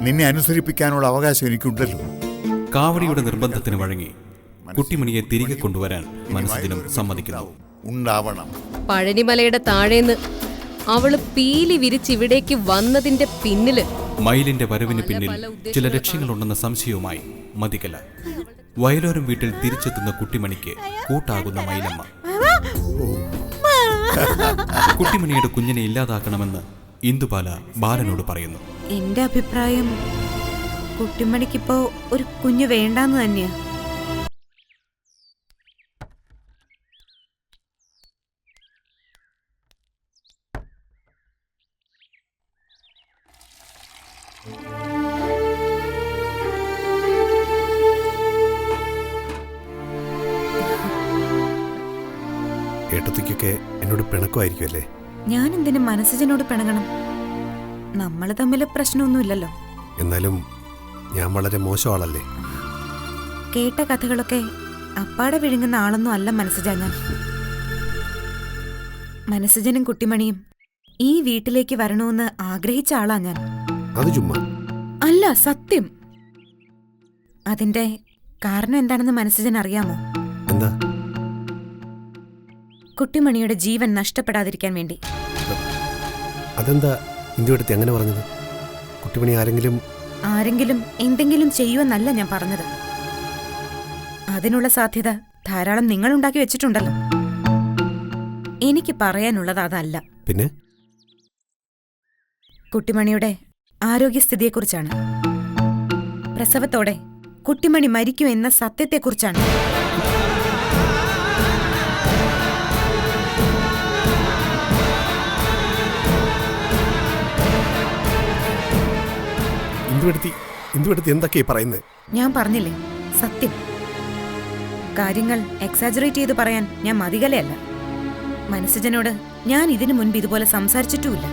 നിന്നെ അനുസരിപ്പിക്കാനുള്ള അവകാശം എനിക്കുണ്ടല്ലോ. കാവടിയുടെ നിർബന്ധത്തിന് വഴങ്ങി കുട്ടിമണിയെ തിരികെ കൊണ്ടുവരാൻ മനസ്സിനും സമ്മതിക്കുന്നു. ഉണ്ടാവണം. പഴനിമലയുടെ താഴേന്ന് അവള് പീലി വിരിച്ചിവിടേക്ക് വന്നതിന്റെ പിന്നില് മയിലിന്റെ വരവിന് പിന്നിൽ ചില ലക്ഷ്യങ്ങളുണ്ടെന്ന സംശയവുമായി മതികല. വയലോരം വീട്ടിൽ തിരിച്ചെത്തുന്ന കുട്ടിമണിക്ക് കൂട്ടാകുന്ന മയിലമ്മ. കുട്ടിമണിയുടെ കുഞ്ഞിനെ ഇല്ലാതാക്കണമെന്ന് ഇന്ദുബാല ബാലനോട് പറയുന്നു. എന്റെ അഭിപ്രായം കുട്ടിമണിക്കിപ്പോ ഒരു കുഞ്ഞു വേണ്ടാന്ന് തന്നെയാ. ഏട്ടത്തിക്കൊക്കെ എന്നോട് പിണക്കമായിരിക്കും അല്ലേ? ഞാൻ എന്തിനും മനസ്സജനോട് പിണങ്ങണം? നമ്മള് തമ്മിൽ പ്രശ്നമൊന്നുമില്ലല്ലോ. എന്നാലും ഞാൻ വളരെ മോശം ആളല്ലേ? കേട്ട കഥകളൊക്കെ അപ്പാടെ വിഴുങ്ങുന്ന ആളൊന്നും അല്ല മനസ്സജ ഞാൻ. മനസ്സജനും കുട്ടിമണിയും ഈ വീട്ടിലേക്ക് വരണമെന്ന് ആഗ്രഹിച്ച ആളാ ഞാൻ. അത് ചുമ്മാ അല്ല, സത്യം. അതിന്റെ കാരണം എന്താണെന്ന് മനസ്സജൻ അറിയാമോ? എന്താ? കുട്ടിമണിയുടെ ജീവൻ നഷ്ടപ്പെടാതിരിക്കാൻ വേണ്ടി. അതെന്താ ഇന്ത്യടുത്ത് അങ്ങനെ പറഞ്ഞത്? കുട്ടിമണി ആരെങ്കിലും എന്തെങ്കിലും ചെയ്യുമെന്നല്ല ഞാൻ പറഞ്ഞത്. അതിനുള്ള സാധ്യത ധാരാളം നിങ്ങൾ ഉണ്ടാക്കി വെച്ചിട്ടുണ്ടല്ലോ. എനിക്ക് പറയാനുള്ളത് അതല്ല. പിന്നെ? കുട്ടിമണിയുടെ ആരോഗ്യസ്ഥിതിയെക്കുറിച്ചാണ്. പ്രസവത്തോടെ കുട്ടിമണി മരിക്കുമെന്ന സത്യത്തെക്കുറിച്ചാണ്. ഇന്ദുവടുത്തി എന്തൊക്കെയാ പറയുന്നത്? ഞാൻ പറഞ്ഞില്ലേ, സത്യം. കാര്യങ്ങൾ എക്സാജറേറ്റ് ചെയ്ത് പറയാൻ ഞാൻ മതികലയല്ല. മനസ്സജനോട് ഞാൻ ഇതിനു മുൻപ് ഇതുപോലെ സംസാരിച്ചിട്ടുമില്ല.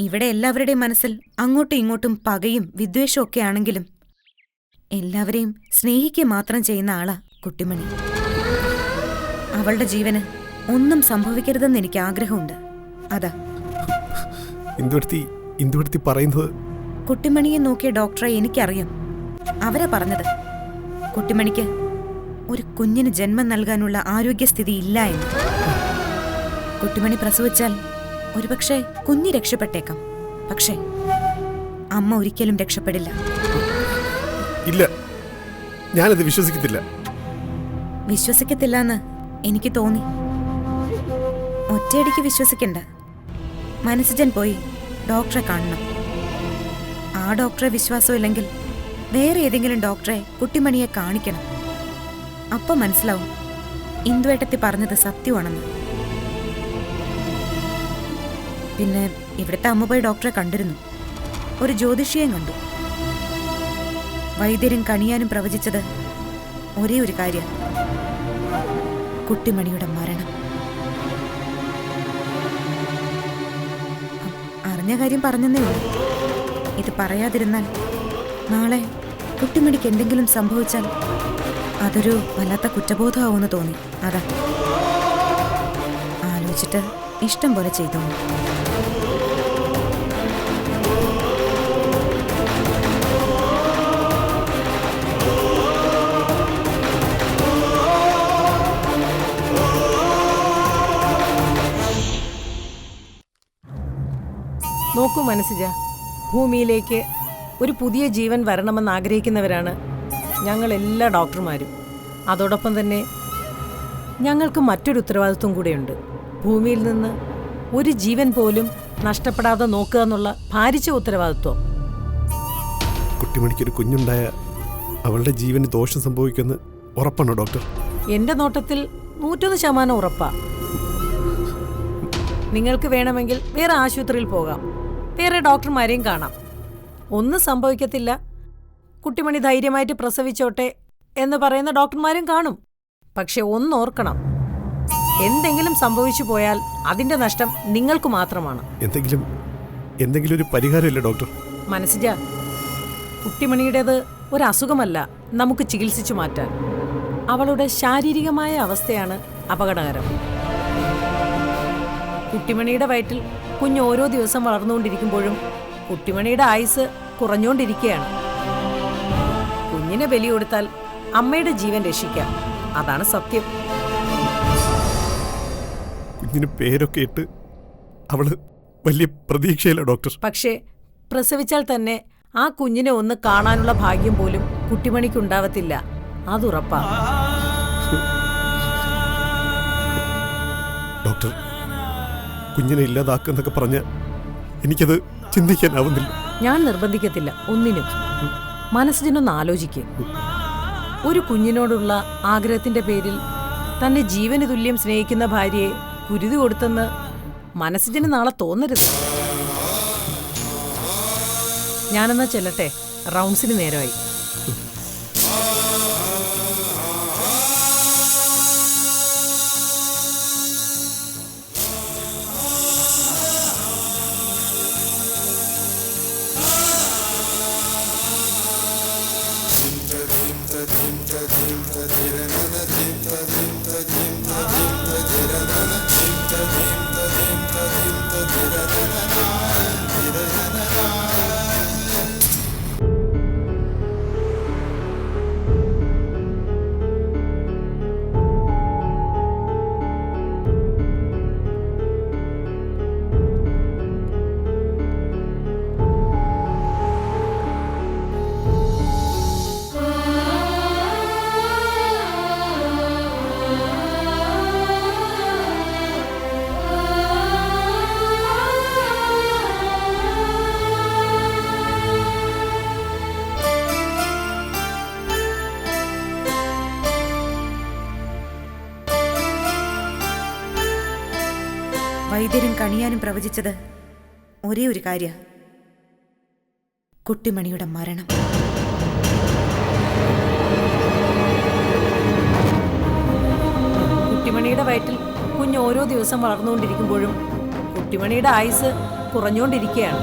ഇവിടെ എല്ലാവരുടെയും മനസ്സിൽ അങ്ങോട്ടും ഇങ്ങോട്ടും പകയും വിദ്വേഷവും ഒക്കെ ആണെങ്കിലും എല്ലാവരെയും സ്നേഹിക്കുക മാത്രം ചെയ്യുന്ന ആളാ കുട്ടിമണി. അവളുടെ ജീവന് ഒന്നും സംഭവിക്കരുതെന്ന് എനിക്ക് ആഗ്രഹമുണ്ട്. അതാ ഇന്ദുവടുത്തി പറയുന്നത്. കുട്ടിമണിയെ നോക്കിയ ഡോക്ടറെ എനിക്കറിയാം. അവരാ പറഞ്ഞത് കുട്ടിമണിക്ക് ഒരു കുഞ്ഞിന് ജന്മം നൽകാനുള്ള ആരോഗ്യസ്ഥിതി ഇല്ല എന്ന്. കുട്ടിമണി പ്രസവിച്ചാൽ ഒരുപക്ഷെ കുഞ്ഞ് രക്ഷപ്പെട്ടേക്കാം. പക്ഷേ അമ്മ ഒരിക്കലും രക്ഷപ്പെടില്ല. ഇല്ല, ഞാനത് വിശ്വസിക്കത്തില്ല. വിശ്വസിക്കത്തില്ലെന്ന് എനിക്ക് തോന്നി. ഒറ്റയടിക്ക് വിശ്വസിക്കണ്ട. മനസ്സജൻ പോയി ഡോക്ടറെ കാണണം. ആ ഡോക്ടറെ വിശ്വാസമില്ലെങ്കിൽ വേറെ ഏതെങ്കിലും ഡോക്ടറെ കുട്ടിമണിയെ കാണിക്കണം. അപ്പം മനസ്സിലാവും ഇന്ദുവേട്ടത്തി പറഞ്ഞത് സത്യമാണെന്ന്. പിന്നെ ഇവിടുത്തെ അമ്മ പോയി ഡോക്ടറെ കണ്ടിരുന്നു. ഒരു ജ്യോതിഷിയെയും കണ്ടു. വൈദ്യരും കണിയാനും പ്രവചിച്ചത് ഒരേ ഒരു കാര്യം: കുട്ടിമണിയുടെ മരണം. അറിഞ്ഞ കാര്യം പറഞ്ഞെന്നേ ഉള്ളൂ. ഇത് പറയാതിരുന്നാൽ നാളെ കുട്ടിമണിക്ക് എന്തെങ്കിലും സംഭവിച്ചാൽ അതൊരു വല്ലാത്ത കുറ്റബോധമാവുമെന്ന് തോന്നി. അതാ ആലോചിച്ചിട്ട് ഇഷ്ടം പോലെ ചെയ്തു. നോക്കൂ മനസ്സിജ, ഭൂമിയിലേക്ക് ഒരു പുതിയ ജീവൻ വരണമെന്ന് ആഗ്രഹിക്കുന്നവരാണ് ഞങ്ങളെല്ലാ ഡോക്ടർമാരും. അതോടൊപ്പം തന്നെ ഞങ്ങൾക്ക് മറ്റൊരു ഉത്തരവാദിത്വം കൂടെയുണ്ട്. ഭൂമിയിൽ നിന്ന് ഒരു ജീവൻ പോലും നഷ്ടപ്പെടാതെ നോക്കുക എന്നുള്ള ഭാരിച്ച ഉത്തരവാദിത്വം. കുട്ടിമണിക്കൊരു കുഞ്ഞുണ്ടായ അവളുടെ ജീവന് ദോഷം സംഭവിക്കുമെന്ന് ഉറപ്പാണോ ഡോക്ടർ? എൻ്റെ നോട്ടത്തിൽ 101% ഉറപ്പാ. നിങ്ങൾക്ക് വേണമെങ്കിൽ വേറെ ആശുപത്രിയിൽ പോകാം, വേറെ ഡോക്ടർമാരെയും കാണാം. ഒന്നും സംഭവിക്കത്തില്ല, കുട്ടിമണി ധൈര്യമായിട്ട് പ്രസവിച്ചോട്ടെ എന്ന് പറയുന്ന ഡോക്ടർമാരും കാണും. പക്ഷെ ഒന്നോർക്കണം, എന്തെങ്കിലും സംഭവിച്ചു പോയാൽ അതിന്റെ നഷ്ടം നിങ്ങൾക്ക് മാത്രമാണ്. എന്തെങ്കിലും ഒരു പരിഹാരമില്ല ഡോക്ടർ? മനസ്സിജ, കുട്ടിമണിയുടേത് ഒരു അസുഖമല്ല നമുക്ക് ചികിത്സിച്ചു മാറ്റാൻ. അവളുടെ ശാരീരികമായ അവസ്ഥയാണ് അപകടകരം. കുട്ടിമണിയുടെ വയറ്റിൽ കുഞ്ഞ് ഓരോ ദിവസം വളർന്നുകൊണ്ടിരിക്കുമ്പോഴും കുട്ടിമണിയുടെ ആയുസ് കുറഞ്ഞുകൊണ്ടിരിക്കുകയാണ്. കുഞ്ഞിനെ ബലി കൊടുത്താൽ അമ്മയുടെ ജീവൻ രക്ഷിക്കാം. അതാണ് സത്യം. കുഞ്ഞിന് പേരൊക്കെ ഇട്ട് അവള് വലിയ പ്രതീക്ഷയില്ല ഡോക്ടർ. പക്ഷേ പ്രസവിച്ചാൽ തന്നെ ആ കുഞ്ഞിനെ ഒന്ന് കാണാനുള്ള ഭാഗ്യം പോലും കുട്ടിമണിക്കുണ്ടാവത്തില്ല. അതുറപ്പാ. ഡോക്ടർ, കുഞ്ഞിനെ ഇല്ലാതാക്കുന്നൊക്കെ പറഞ്ഞ എനിക്കത് ചിന്തിക്കാനാവുന്നില്ല. ഞാൻ നിർബന്ധിക്കത്തില്ല ഒന്നിനും. മനസ്സിനൊന്ന് ആലോചിക്കും. ഒരു കുഞ്ഞിനോടുള്ള ആഗ്രഹത്തിന്റെ പേരിൽ തന്നെ ജീവന് തുല്യം സ്നേഹിക്കുന്ന ഭാര്യയെ കുരുതി കൊടുത്തെന്ന് മനസ്സിന് നാളെ തോന്നരുത്. ഞാനെന്നാ ചെല്ലട്ടെ, റൗണ്ട്സിന് നേരമായി. വൈദ്യരും കണിയാനും പ്രവചിച്ചത് ഒരേ ഒരു കാര്യ, കുട്ടിമണിയുടെ മരണം. കുട്ടിമണിയുടെ വയറ്റിൽ കുഞ്ഞ് ഓരോ ദിവസം വളർന്നുകൊണ്ടിരിക്കുമ്പോഴും കുട്ടിമണിയുടെ ആയുസ് കുറഞ്ഞുകൊണ്ടിരിക്കുകയാണ്.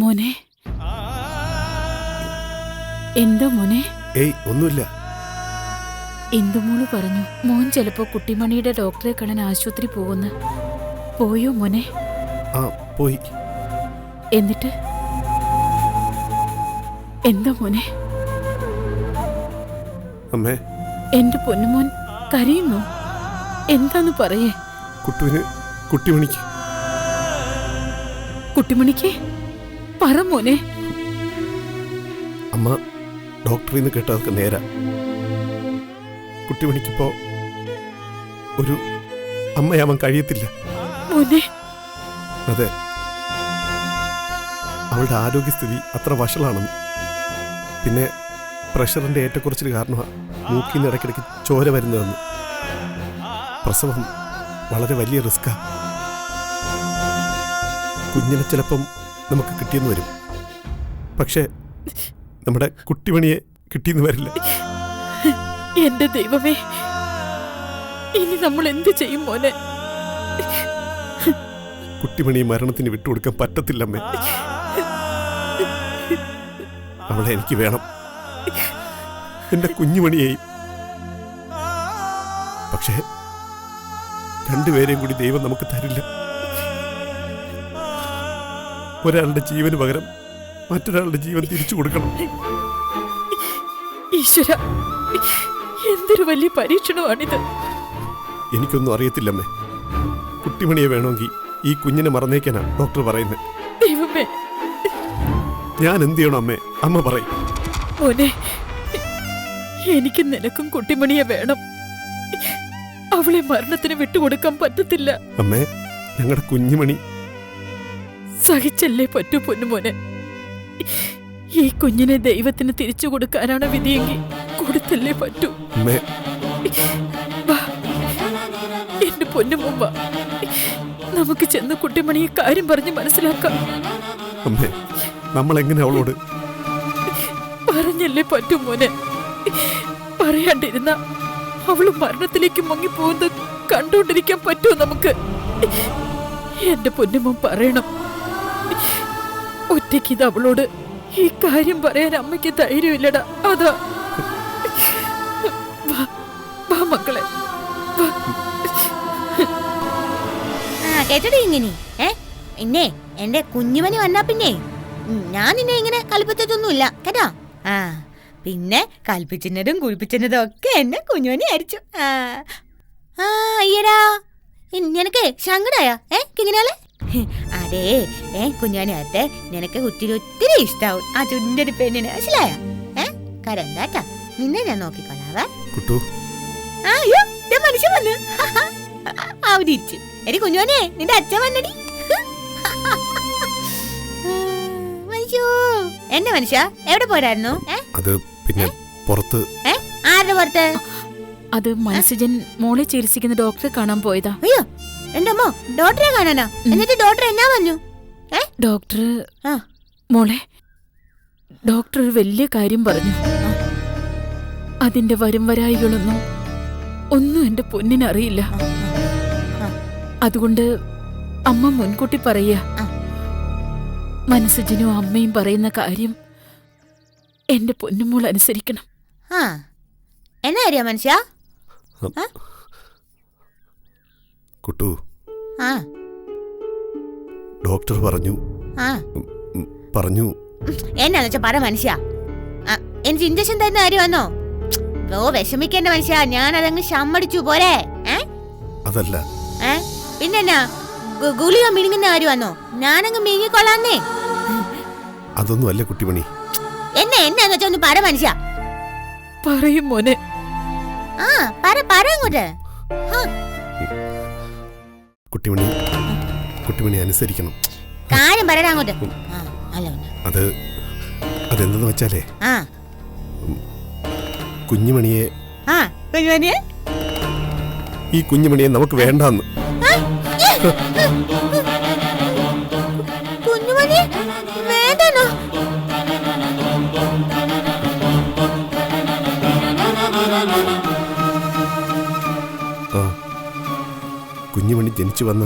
മോനെ, എന്താ മോനെ? ഏയ് ഒന്നുമില്ല. ഇന്ദുമോള് പറഞ്ഞു മോൻ ചിലപ്പോ കുട്ടിമണിയുടെ ഡോക്ടറെ കാണാൻ ആശുപത്രി പോകുന്നു. പോയോ മോനെ? ആ പോയി. എന്നിട്ട് എന്താ മോനെ? അമ്മേ, എന്റെ പൊന്നുമോൻ കരയുന്നു. എന്താന്ന് പറയേ? കുട്ടിമണിക്ക് കുട്ടിമണിക്ക് പറ മോനെ. അമ്മ ഡോക്ടറിൽ നിന്ന് കേട്ടതൊക്കെ നേരാ. കുട്ടിമണിക്കിപ്പോ ഒരു അമ്മയാവാൻ കഴിയത്തില്ല. മോനെ, അതെ, അവളുടെ ആരോഗ്യസ്ഥിതി അത്ര വഷളാണെന്ന്. പിന്നെ പ്രഷറിന്റെ ഏറ്റക്കുറച്ചിൽ കാരണമാണ് മൂക്കിന്ന് ഇടയ്ക്കിടയ്ക്ക് ചോര വരുന്നതെന്ന്. പ്രസവം വളരെ വലിയ റിസ്ക്കാ. കുഞ്ഞിനെ ചിലപ്പം നമുക്ക് കിട്ടിയെന്ന് വരും, പക്ഷേ നമ്മുടെ കുട്ടിമണിയെ കിട്ടിയെന്ന് വരില്ല. എന്റെ ദൈവമേ, ഇനി നമ്മൾ എന്ത് ചെയ്യും മോനെ? കുട്ടിമണിയെ മരണത്തിന് വിട്ടുകൊടുക്കാൻ പറ്റത്തില്ലമ്മേ. അവളെ എനിക്ക് വേണം, എന്റെ കുഞ്ഞുമണിയെയും. പക്ഷേ രണ്ടുപേരെയും കൂടി ദൈവം നമുക്ക് തരില്ല. ഒരാളുടെ ജീവന് പകരം മറ്റൊരാളുടെ ജീവൻ തിരിച്ചു കൊടുക്കണം. ഈശ്വര, എന്തൊരു വലിയ പരീക്ഷണമാണിത്. എനിക്കൊന്നും അറിയത്തില്ലമ്മേ. കുട്ടിമണിയെ വേണമെങ്കിൽ ഈ കുഞ്ഞിനെ മറന്നേക്കാനാ ഡോക്ടർ പറയുന്നത്. ദൈവമേ, ഞാൻ എന്ത് ചെയ്യണം അമ്മേ? അമ്മ പറയും. മോനെ, എനിക്ക് നിനക്കും കുട്ടിമണിയെ വേണം. അവളെ മരണത്തിന് വിട്ടുകൊടുക്കാൻ പറ്റത്തില്ല. അമ്മേ, ഞങ്ങളുടെ കുഞ്ഞുമണി. സഹിച്ചല്ലേ പറ്റൂ പൊന്നുമോനെ. ഈ കുഞ്ഞിനെ ദൈവത്തിന് തിരിച്ചു കൊടുക്കാനാണ് വിധിയെങ്കിൽ കൊടുത്തല്ലേ പറ്റൂ. അമ്മേ, വാ, എന്റെ പൊന്നുമുമ്പ നമുക്ക് ചെന്ന് കുട്ടിമണിയെ കാര്യം പറഞ്ഞ് മനസ്സിലാക്കാം. അമ്മേ, നമ്മൾ എങ്ങനെ അവളോട് പറഞ്ഞല്ലേ പറ്റൂ മോനെ. പറയാണ്ടിരുന്ന അവള് മരണത്തിലേക്ക് മുങ്ങിപ്പോകുന്നത് കണ്ടുകൊണ്ടിരിക്കാൻ പറ്റുമോ നമുക്ക്? എന്റെ പൊന്നുമോൻ പറയണം. ഒറ്റയ്ക്ക് ഇത് അവളോട് ഈ കാര്യം പറയാൻ അമ്മയ്ക്ക് ധൈര്യമില്ലടാ. അതാ. വാ മക്കളെ, വാ. കേട്ടടി ഇങ്ങനെ പിന്നെ എന്റെ കുഞ്ഞുമണി വന്നാ പിന്നെ ഞാൻ നിന്നെ ഇങ്ങനെ കൽപ്പിച്ചിട്ടൊന്നുമില്ല കേട്ടോ. ആ പിന്നെ കൽപ്പിച്ചിരുന്നതും കുളിപ്പിച്ചിരുന്നതും ഒക്കെ എന്നെ കുഞ്ഞുമണി അരിച്ചു. അയ്യടാ, നിനക്ക് സങ്കടായ കിങ്ങനാളെ? അതേ കുഞ്ഞുമണി ആട്ടെ, നിനക്ക് ഒത്തിരി ഇഷ്ടാവും ആ ചുണ്ടൊരു പെണ്ണിന്. മനസ്സിലായ? കരണ്ടാട്ടാ, നിന്നെ ഞാൻ നോക്കിക്കൊള്ളാവേ. അയ്യോ, മനുഷ്യൻ വന്ന് അവരിച്ചു. എടി കുഞ്ഞുമോനെ, നിന്റെ അച്ഛൻ വന്നടി. എന്നെ മനുഷ്യ എവിടെ പോരായിരുന്നു? അത് പിന്നെ പുറത്ത്. ആരുടെ പുറത്ത്? അത് മനസ്സിജൻ മോളെ ചികിത്സിക്കുന്ന ഡോക്ടറെ കാണാൻ പോയതാ. അയ്യോ, എന്റെ അമ്മ ഡോക്ടറെ കാണാനാ? എന്നിട്ട് ഡോക്ടർ എന്നാ പറഞ്ഞു? ഡോക്ടർ മോളെ, ഡോക്ടർ ഒരു വലിയ കാര്യം പറഞ്ഞു. അതിന്റെ വരും വരായികളൊന്നും ഒന്നും എന്റെ പൊന്നിനറിയില്ല. അതുകൊണ്ട് അമ്മ മുൻകൂട്ടി പറയുക, മനസ്സുജനും അമ്മയും പറയുന്ന കാര്യം എന്റെ പൊന്നുമോൾ അനുസരിക്കണം. എന്നാ അറിയാ മനുഷ്യ? കുട്ടു, ഡോക്ടർ പറഞ്ഞു എന്നാന്ന് വെച്ചാ പറ മനുഷ്യ. എനിക്ക് ഇഞ്ചക്ഷൻ തരുന്ന കാര്യമാണോ? വിഷമിക്കേണ്ട മനുഷ്യ, ഞാൻ അതങ്ങ് സമ്മതിച്ചു പോരെ. അതല്ല, പിന്നെന്നാ ഗുളിക മിനുങ്ങുന്ന കാര്യമാണോ? ഞാനങ്ങ് മിനുങ്ങിക്കൊള്ളാന്നേ. അതൊന്നും അല്ല കുട്ടിമണി. എന്നാന്ന് വെച്ചാ ഒന്ന് പറ മനുഷ്യ. പറയും മോനെ. പറ അങ്ങോട്ട്. കുട്ടിമണി അനുസരിക്കണം. കാര്യം പറ അങ്ങോട്ട്. അതെന്തെന്ന് വെച്ചാലേ, കുഞ്ഞുമണിയെ ഈ കുഞ്ഞുമണിയെ നമുക്ക് വേണ്ടാന്ന്. കുഞ്ഞുമണി വേണ്ടോ? കുഞ്ഞുമണി ജനിച്ചു വന്ന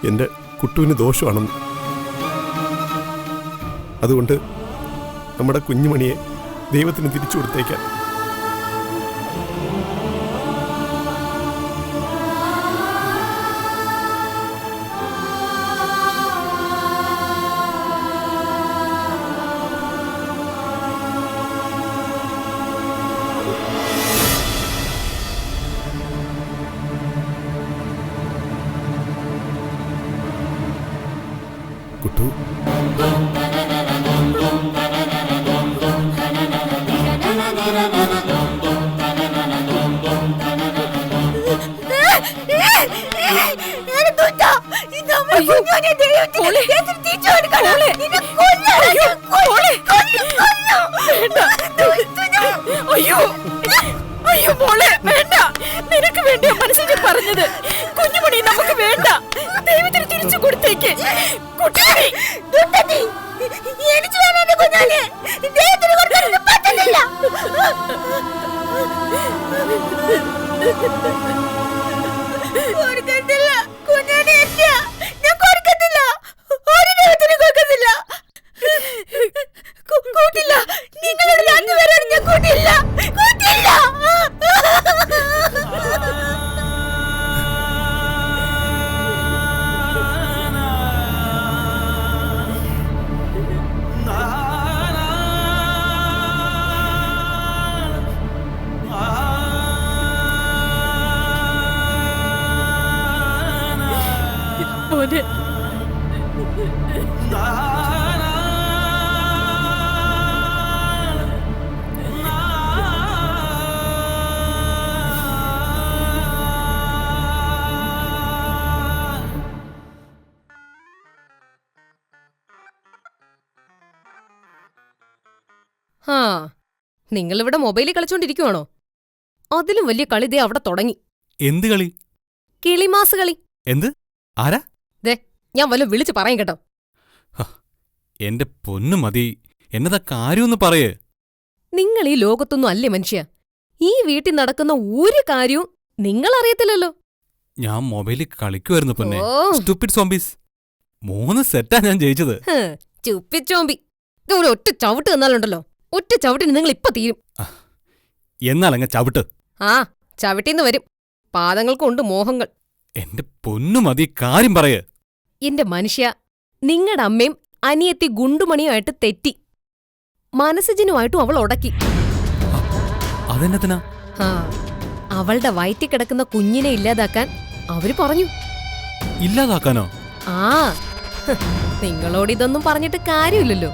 എന്റെ കുട്ടുവിന് ദോഷമാണെന്ന്. അതുകൊണ്ട് നമ്മുടെ കുഞ്ഞുമണിയെ ദൈവത്തിന് തിരിച്ചു കൊടുത്തേക്കാൻ. കുട്ടു, അയ്യോ മോളെ, വേണ്ട. നിനക്ക് വേണ്ടിയാ മനസ്സിൽ പറഞ്ഞത്. കുഞ്ഞുമണി നമുക്ക് വേണ്ട. ദൈവത്തിന് തിരിച്ചു കൊടുത്തേക്ക്. കുട്ടിമണി, മോനെ, ആ നിങ്ങളിവിടെ മൊബൈലിൽ കളിച്ചോണ്ടിരിക്കുവാണോ? അതിലും വലിയ കളി ദേ അവിടെ തുടങ്ങി. എന്ത് കളി? കിളിമാസ് കളി. എന്ത്? ആരാ? ദേ ഞാൻ വല്ല വിളിച്ചു പറയും കേട്ടോ. എന്റെ പൊന്നു മതി, എന്നതാ കാര്യമൊന്ന് പറയേ. നിങ്ങൾ ഈ ലോകത്തൊന്നും അല്ലേ മനുഷ്യ. ഈ വീട്ടിൽ നടക്കുന്ന ഒരു കാര്യവും നിങ്ങൾ അറിയത്തില്ലല്ലോ. ഞാൻ മൊബൈലിൽ കളിക്കുമായിരുന്നു പൊന്നെ. ഓ. സ്റ്റുപ്പിഡ് സോംബീസ് 3 സെറ്റാ ഞാൻ ജയിച്ചത്. ചുപ്പിച്ചോമ്പി. ഇത് ഒരു ഒറ്റ ചവിട്ട് തന്നാലുണ്ടല്ലോ, ഒറ്റ ചവിട്ടിന് നിങ്ങൾ ഇപ്പൊ തീരും. എന്നാലങ്ങ ചവിട്ട്. ആ ചവിട്ടിന്ന് വരും. പാദങ്ങൾക്കുണ്ട് മോഹങ്ങൾ. എന്റെ പൊന്നു മതി, കാര്യം പറയേ. എന്റെ മനുഷ്യ, നിങ്ങളുടെ അമ്മയും അനിയത്തി ഗുണ്ടുമണിയുമായിട്ട് തെറ്റി. മനസ്സജിനുമായിട്ടും അവൾ ഉടക്കി. അതെന്നത്തിനാ? ആ അവളുടെ വയറ്റിൽ കിടക്കുന്ന കുഞ്ഞിനെ ഇല്ലാതാക്കാൻ അവര് പറഞ്ഞു. ഇല്ലാതാക്കാനോ? ആ നിങ്ങളോട് ഇതൊന്നും പറഞ്ഞിട്ട് കാര്യമില്ലല്ലോ.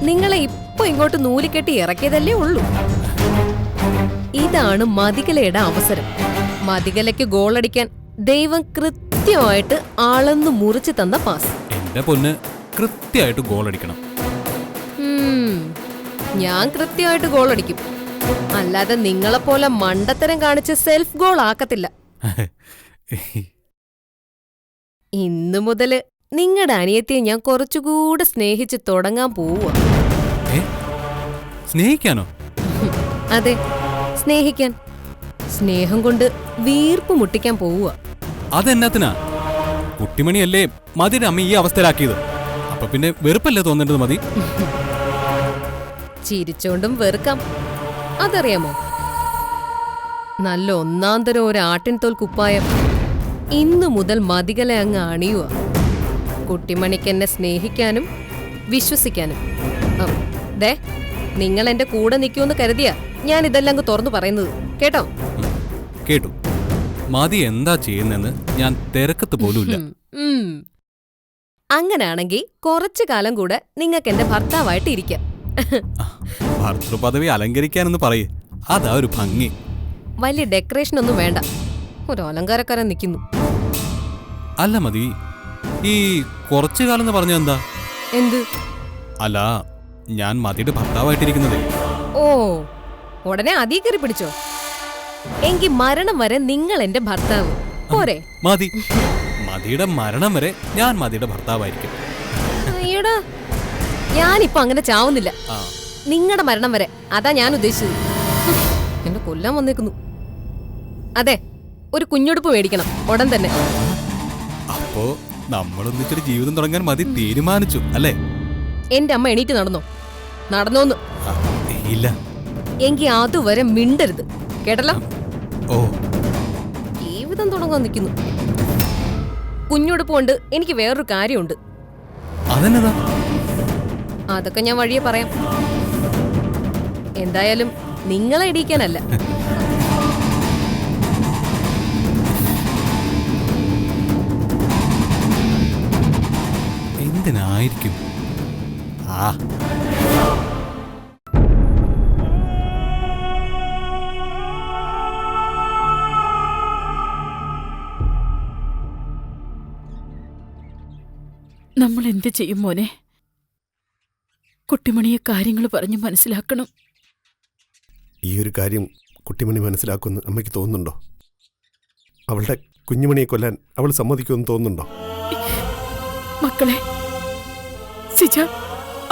നിങ്ങളെ ഇപ്പൊ ഇങ്ങോട്ട് നൂലിക്കെട്ടി ഇറക്കിയതല്ലേ ഉള്ളൂ. ഇതാണ് മതികലയുടെ അവസരം. മതികലയ്ക്ക് ഗോളടിക്കാൻ ദൈവം കൃത്യമായിട്ട് അളന്നു മുറിച്ചു തന്ന പാസ്. എന്റെ പൊന്ന്, കൃത്യമായിട്ട് ഗോളടിക്കണം. ഞാൻ കൃത്യമായിട്ട് ഗോളടിക്കും. അല്ലാതെ നിങ്ങളെപ്പോലെ മണ്ടത്തരം കാണിച്ച് സെൽഫ് ഗോൾ ആക്കത്തില്ല. ഇന്നു മുതല് നിങ്ങളുടെ അനിയത്തിയെ ഞാൻ കുറച്ചുകൂടെ സ്നേഹിച്ച് തുടങ്ങാൻ പോവുക. സ്നേഹിക്കാനോ? അതെ, സ്നേഹിക്കാൻ. സ്നേഹം കൊണ്ട് വീർപ്പ് മുട്ടിക്കാൻ പോവുക. അതെന്നത്തിനാ? കുട്ടിമണിയല്ലേ മതിയുടെ അമ്മ ഈ അവസ്ഥയിലാക്കിയത്. അപ്പൊ പിന്നെ വെറുപ്പല്ലേ തോന്നേണ്ടത് മതി? ചിരിച്ചോണ്ടും വെറുക്കാം. അതറിയാമോ? നല്ല ഒന്നാന്തരം ഒരു ആട്ടിൻതോൽ കുപ്പായം ഇന്നു മുതൽ മതികല അങ്ങ് അണിയുക. കുട്ടിമണിക്കെന്നെ സ്നേഹിക്കാനും വിശ്വസിക്കാനും. ദേ നിങ്ങൾ എന്റെ കൂടെ നിൽക്കുമെന്ന് കരുതിയാ ഞാൻ ഇതെല്ലാം അങ്ങ് തുറന്നു പറയുന്നത്. കേട്ടോ? കേട്ടു. മതി എന്താ ചെയ്യുന്നെന്ന് ഞാൻ തിരക്കത്ത് പോലുമില്ല. അങ്ങനാണെങ്കിൽ കുറച്ചു കാലം കൂടെ നിങ്ങൾക്ക് എന്റെ ഭർത്താവായിട്ട് ഇരിക്കാം. ഭർത്തൃപദവി അലങ്കരിക്കാനെന്ന് പറയേ, അതാ ഒരു ഭംഗി. വലിയ ഡെക്കറേഷൻ ഒന്നും വേണ്ട, ഒരു അലങ്കാരക്കാരൻ നിൽക്കുന്നു. അല്ല മതി, ഈ കുറച്ചു കാലം എന്ന് പറഞ്ഞ എന്താ? എന്ത്? അല്ല, ഞാൻ മതിയുടെ ഭർത്താവായിട്ടിരിക്കുന്നത്. ഓ, ഉടനെ അതീ കയറി പിടിച്ചോ. എങ്കിൽ മരണം വരെ നിങ്ങൾ എന്റെ ഭർത്താവ് പോരെ? മതി, മതിയുടെ മരണം വരെ ഞാൻ മതിയുടെ ഭർത്താവായിരിക്കും. അയ്യടാ, ഞാനിപ്പോ അങ്ങനെ ചാവുന്നില്ല. നിങ്ങളുടെ മരണം വരെ, അതാ ഞാൻ ഉദ്ദേശിച്ചത്. എന്നെ കൊല്ലാൻ വന്നേക്കുന്നു. അതെ, ഒരു കുഞ്ഞുടുപ്പ് മേടിക്കണം ഉടൻ തന്നെ. അപ്പോ നമ്മളൊന്നിച്ചൊരു ജീവിതം തുടങ്ങാൻ മതി തീരുമാനിച്ചു അല്ലേ? എന്റെ അമ്മ എണീറ്റ് നടന്നോ? നടന്നോന്ന്? ഇല്ല. എങ്കിൽ അതുവരെ മിണ്ടരുത്, കേട്ടല്ലോ? ഓ, ജീവിതം തുടങ്ങാൻ നിൽക്കുന്നു. കുഞ്ഞുടുപ്പ് കൊണ്ട് എനിക്ക് വേറൊരു കാര്യമുണ്ട്. അതെന്നതാ? അതൊക്കെ ഞാൻ വഴിയെ പറയാം. എന്തായാലും നിങ്ങളെ ഇടിക്കാനല്ല. എന്തിനായിരിക്കും? ആ, നമ്മൾ എന്ത് ചെയ്യും മോനെ? കുട്ടിമണിയെ കാര്യങ്ങൾ പറഞ്ഞ് മനസ്സിലാക്കണം. ഈ ഒരു കാര്യം കുട്ടിമണി മനസ്സിലാക്കുമെന്ന് അമ്മയ്ക്ക് തോന്നുന്നുണ്ടോ? അവളുടെ കുഞ്ഞുമണിയെ കൊല്ലാൻ അവൾ സമ്മതിക്കുമെന്ന് തോന്നുന്നുണ്ടോ? മക്കളെ, സിജ,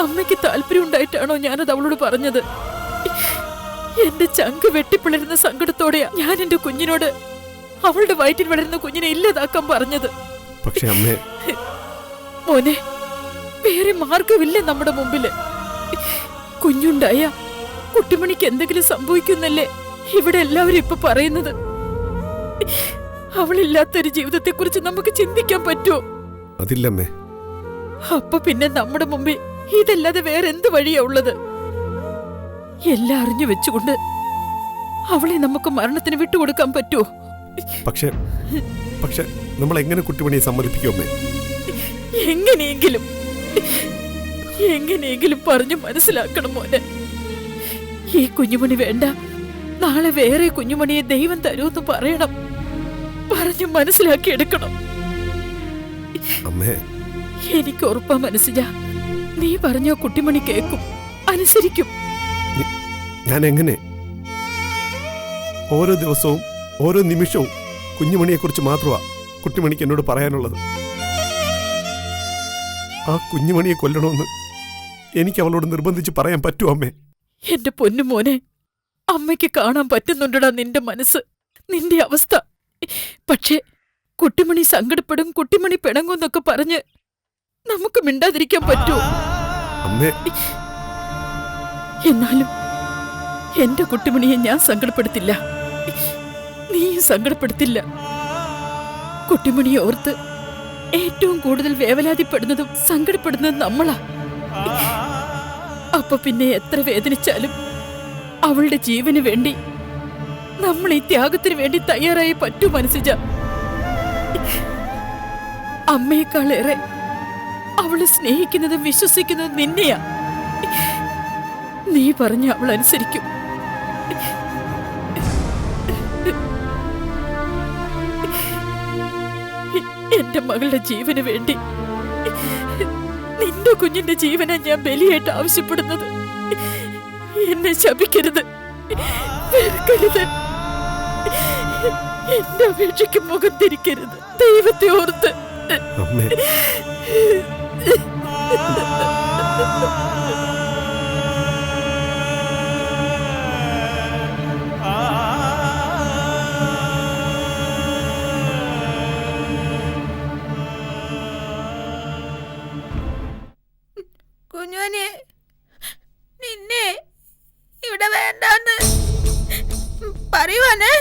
അമ്മയ്ക്ക് താല്പര്യം ഉണ്ടായിട്ടാണോ ഞാനത് അവളോട് പറഞ്ഞത്? എന്റെ ചങ്ക് വെട്ടിപ്പിളരുന്ന സങ്കടത്തോടെയാ ഞാൻ എന്റെ കുഞ്ഞിനോട് അവളുടെ വയറ്റിൽ വളരുന്ന കുഞ്ഞിനെ ഇല്ലാതാക്കാൻ പറഞ്ഞത്. പക്ഷെ അമ്മേ, മോനെ, വേറെ മാർഗമില്ല നമ്മുടെ മുമ്പില്. കുഞ്ഞുണ്ടായ കുട്ടിമണിക്ക് എന്തെങ്കിലും സംഭവിക്കുന്നല്ലേ ഇവിടെ എല്ലാവരും ഇപ്പൊ പറയുന്നത്. അവളില്ലാത്തൊരു ജീവിതത്തെ കുറിച്ച് നമുക്ക് ചിന്തിക്കാൻ പറ്റുമോ? അതില്ലമ്മേ. അപ്പൊ പിന്നെ നമ്മുടെ മുമ്പിൽ ഇതല്ലാതെ വേറെ എന്ത് വഴിയാ ഉള്ളത്? എല്ലാം അറിഞ്ഞു വെച്ചുകൊണ്ട് അവളെ നമുക്ക് മരണത്തിന് വിട്ടുകൊടുക്കാൻ പറ്റുമോ? പക്ഷെ പക്ഷെ നമ്മൾ എങ്ങനെ കുട്ടിമണിയെ സമ്മതിപ്പിക്കുമേ? എങ്ങനെയെങ്കിലും പറഞ്ഞു മനസ്സിലാക്കണം മോനെ. ഈ കുഞ്ഞുമണി വേണ്ട, നാളെ വേറെ കുഞ്ഞുമണിയെ ദൈവം തരൂന്ന് പറയണം. പറഞ്ഞു മനസ്സിലാക്കി എടുക്കണം. അമ്മേ, എനിക്ക് ഉറപ്പാ മനസ്സിലാ, നീ പറഞ്ഞ കുട്ടിമണി കേൾക്കും, അനുസരിക്കും. ഞാൻ എങ്ങനെ? ഓരോ ദിവസവും ഓരോ നിമിഷവും കുഞ്ഞുമണിയെക്കുറിച്ച് മാത്രമാണ് കുട്ടിമണിക്ക് എന്നോട് പറയാനുള്ളത്. ആ കുഞ്ഞുമണിയെ കൊല്ലണമെന്ന് എനിക്ക് അവളോട് നിർബന്ധിച്ച് പറയാൻ പറ്റുമോ അമ്മേ? എന്റെ പൊന്നു മോനെ, അമ്മയ്ക്ക് കാണാൻ പറ്റുന്നുണ്ടടാ നിന്റെ മനസ്സ്, നിന്റെ അവസ്ഥ. പക്ഷേ കുട്ടിമണി സങ്കടപ്പെടും, കുട്ടിമണി പിണങ്ങുന്നൊക്കെ പറഞ്ഞ് നമുക്ക് മിണ്ടാതിരിക്കാൻ പറ്റുമോ? അമ്മേ, എന്നാലും എന്റെ കുട്ടിമണിയെ ഞാൻ സങ്കടപ്പെടുത്തില്ല, നീയും സങ്കടപ്പെടുത്തില്ല. കുട്ടിമണിയെ ഓർത്ത് ഏറ്റവും കൂടുതൽ വേവലാതിപ്പെടുന്നതും സങ്കടപ്പെടുന്നതും നമ്മളാ. അപ്പൊ പിന്നെ എത്ര വേദനിച്ചാലും അവളുടെ ജീവന് വേണ്ടി നമ്മൾ ഈ ത്യാഗത്തിന് വേണ്ടി തയ്യാറായി പറ്റൂ മനസ്സിജ. അമ്മയെക്കാളേറെ അവളെ സ്നേഹിക്കുന്നതും വിശ്വസിക്കുന്നതും നിന്നെയാ. നീ പറഞ്ഞ അവൾ അനുസരിക്കും. എന്റെ മകളുടെ ജീവന് വേണ്ടി നിന്റെ കുഞ്ഞിന്റെ ജീവനാ ഞാൻ ബലിയായിട്ട് ആവശ്യപ്പെടുന്നത്. എന്നെ ശപിക്കരുത്, വെറുക്കരുത്, എന്റെ അപേക്ഷയ്ക്ക് മുഖം തിരിക്കരുത്. ദൈവത്തെ ഓർത്ത്. അമ്മേ, കുഞ്ഞുവനെ, നിന്നെ ഇവിടെ വേണ്ടാന്ന് പറയുവാനേ.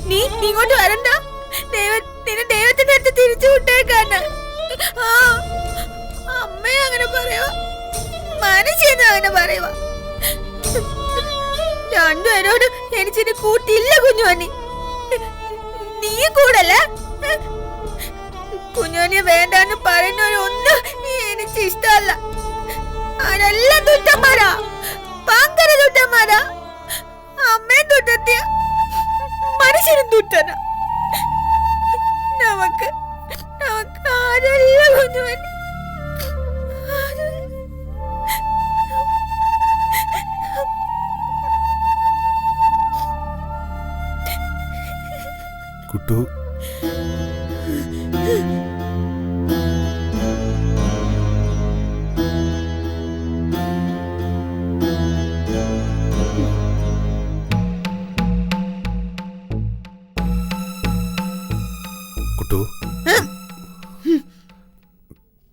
നീ ഇങ്ങോട്ട് വരണ്ട. നിന്നെ ദൈവത്തിന്റെ അടുത്ത് തിരിച്ചു വിട്ടേക്കാണ്. അമ്മയും അങ്ങനെ പറയുക, മനുഷ്യനും അങ്ങനെ പറയുക. രണ്ടുപേരോട് എനിച്ചിന് കൂട്ടില്ല കുഞ്ഞുവനി. നീ കൂടല്ലേ? കുഞ്ഞുവനിയെ വേണ്ടാന്ന് പറയുന്നവരൊന്നും എനിക്ക് ഇഷ്ടമല്ല. അവരെല്ലാം ദുഷ്ടന്മാരാ, ഭയങ്കര ദുഷ്ടന്മാരാ. അമ്മയും ദുഷ്ടത്തിയ, മനുഷ്യനും ദുഷ്ടനാ. നമുക്ക് ആരല്ല കുഞ്ഞുവനി. കുട്ടു, കുട്ടു,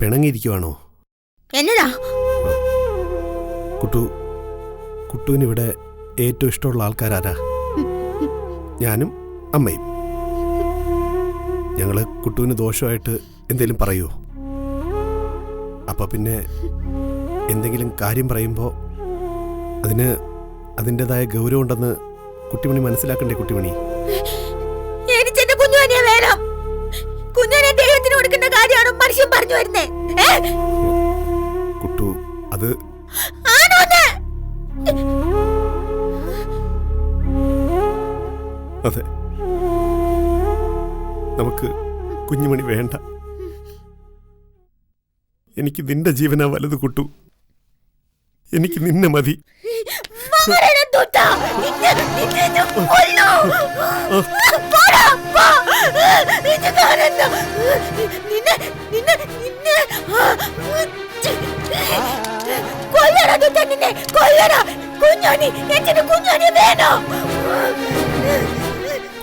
പിണങ്ങിയിരിക്കുവാണോ? എന്നടാ കുട്ടു, കുട്ടുവിനിവിടെ ഏറ്റവും ഇഷ്ടമുള്ള ആൾക്കാരാരാ? ഞാനും അമ്മയും. ഞങ്ങള് കുട്ടുവിന് ദോഷമായിട്ട് എന്തെങ്കിലും പറയുമോ? അപ്പൊ പിന്നെ എന്തെങ്കിലും കാര്യം പറയുമ്പോൾ അതിന് അതിൻ്റെതായ ഗൗരവം ഉണ്ടെന്ന് കുട്ടിമണി മനസ്സിലാക്കണ്ടേ? കുട്ടിമണി, എനിക്കെന്റെ കുഞ്ഞുവനിയെ വേണം. കുഞ്ഞുവനെ ദൈവത്തിന് കൊടുക്കേണ്ട കാര്യമാണ് മനുഷ്യൻ പറഞ്ഞു വരുന്നേ. കുട്ടു, അത് അതെ, നമുക്ക് കുഞ്ഞുമണി വേണ്ട. എനിക്ക് നിന്റെ ജീവനാ വലുത് കുട്ടു. എനിക്ക് നിന്നെ മതി.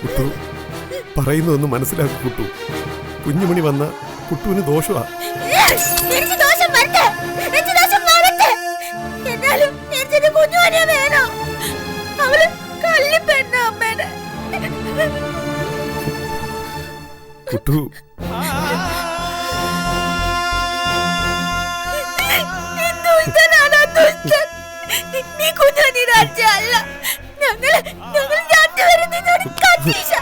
കുട്ടു, പറയുന്നതൊന്ന് മനസ്സിലാക്കി കുട്ടു. കുഞ്ഞുമണി വന്ന കുട്ടുവിന് ദോഷമാ. കുട്ടു, നീ കുഞ്ഞുവനി രാജ്യമല്ല. ഞങ്ങൾ രണ്ടുപേരും നിന്നോട് കത്തീശ.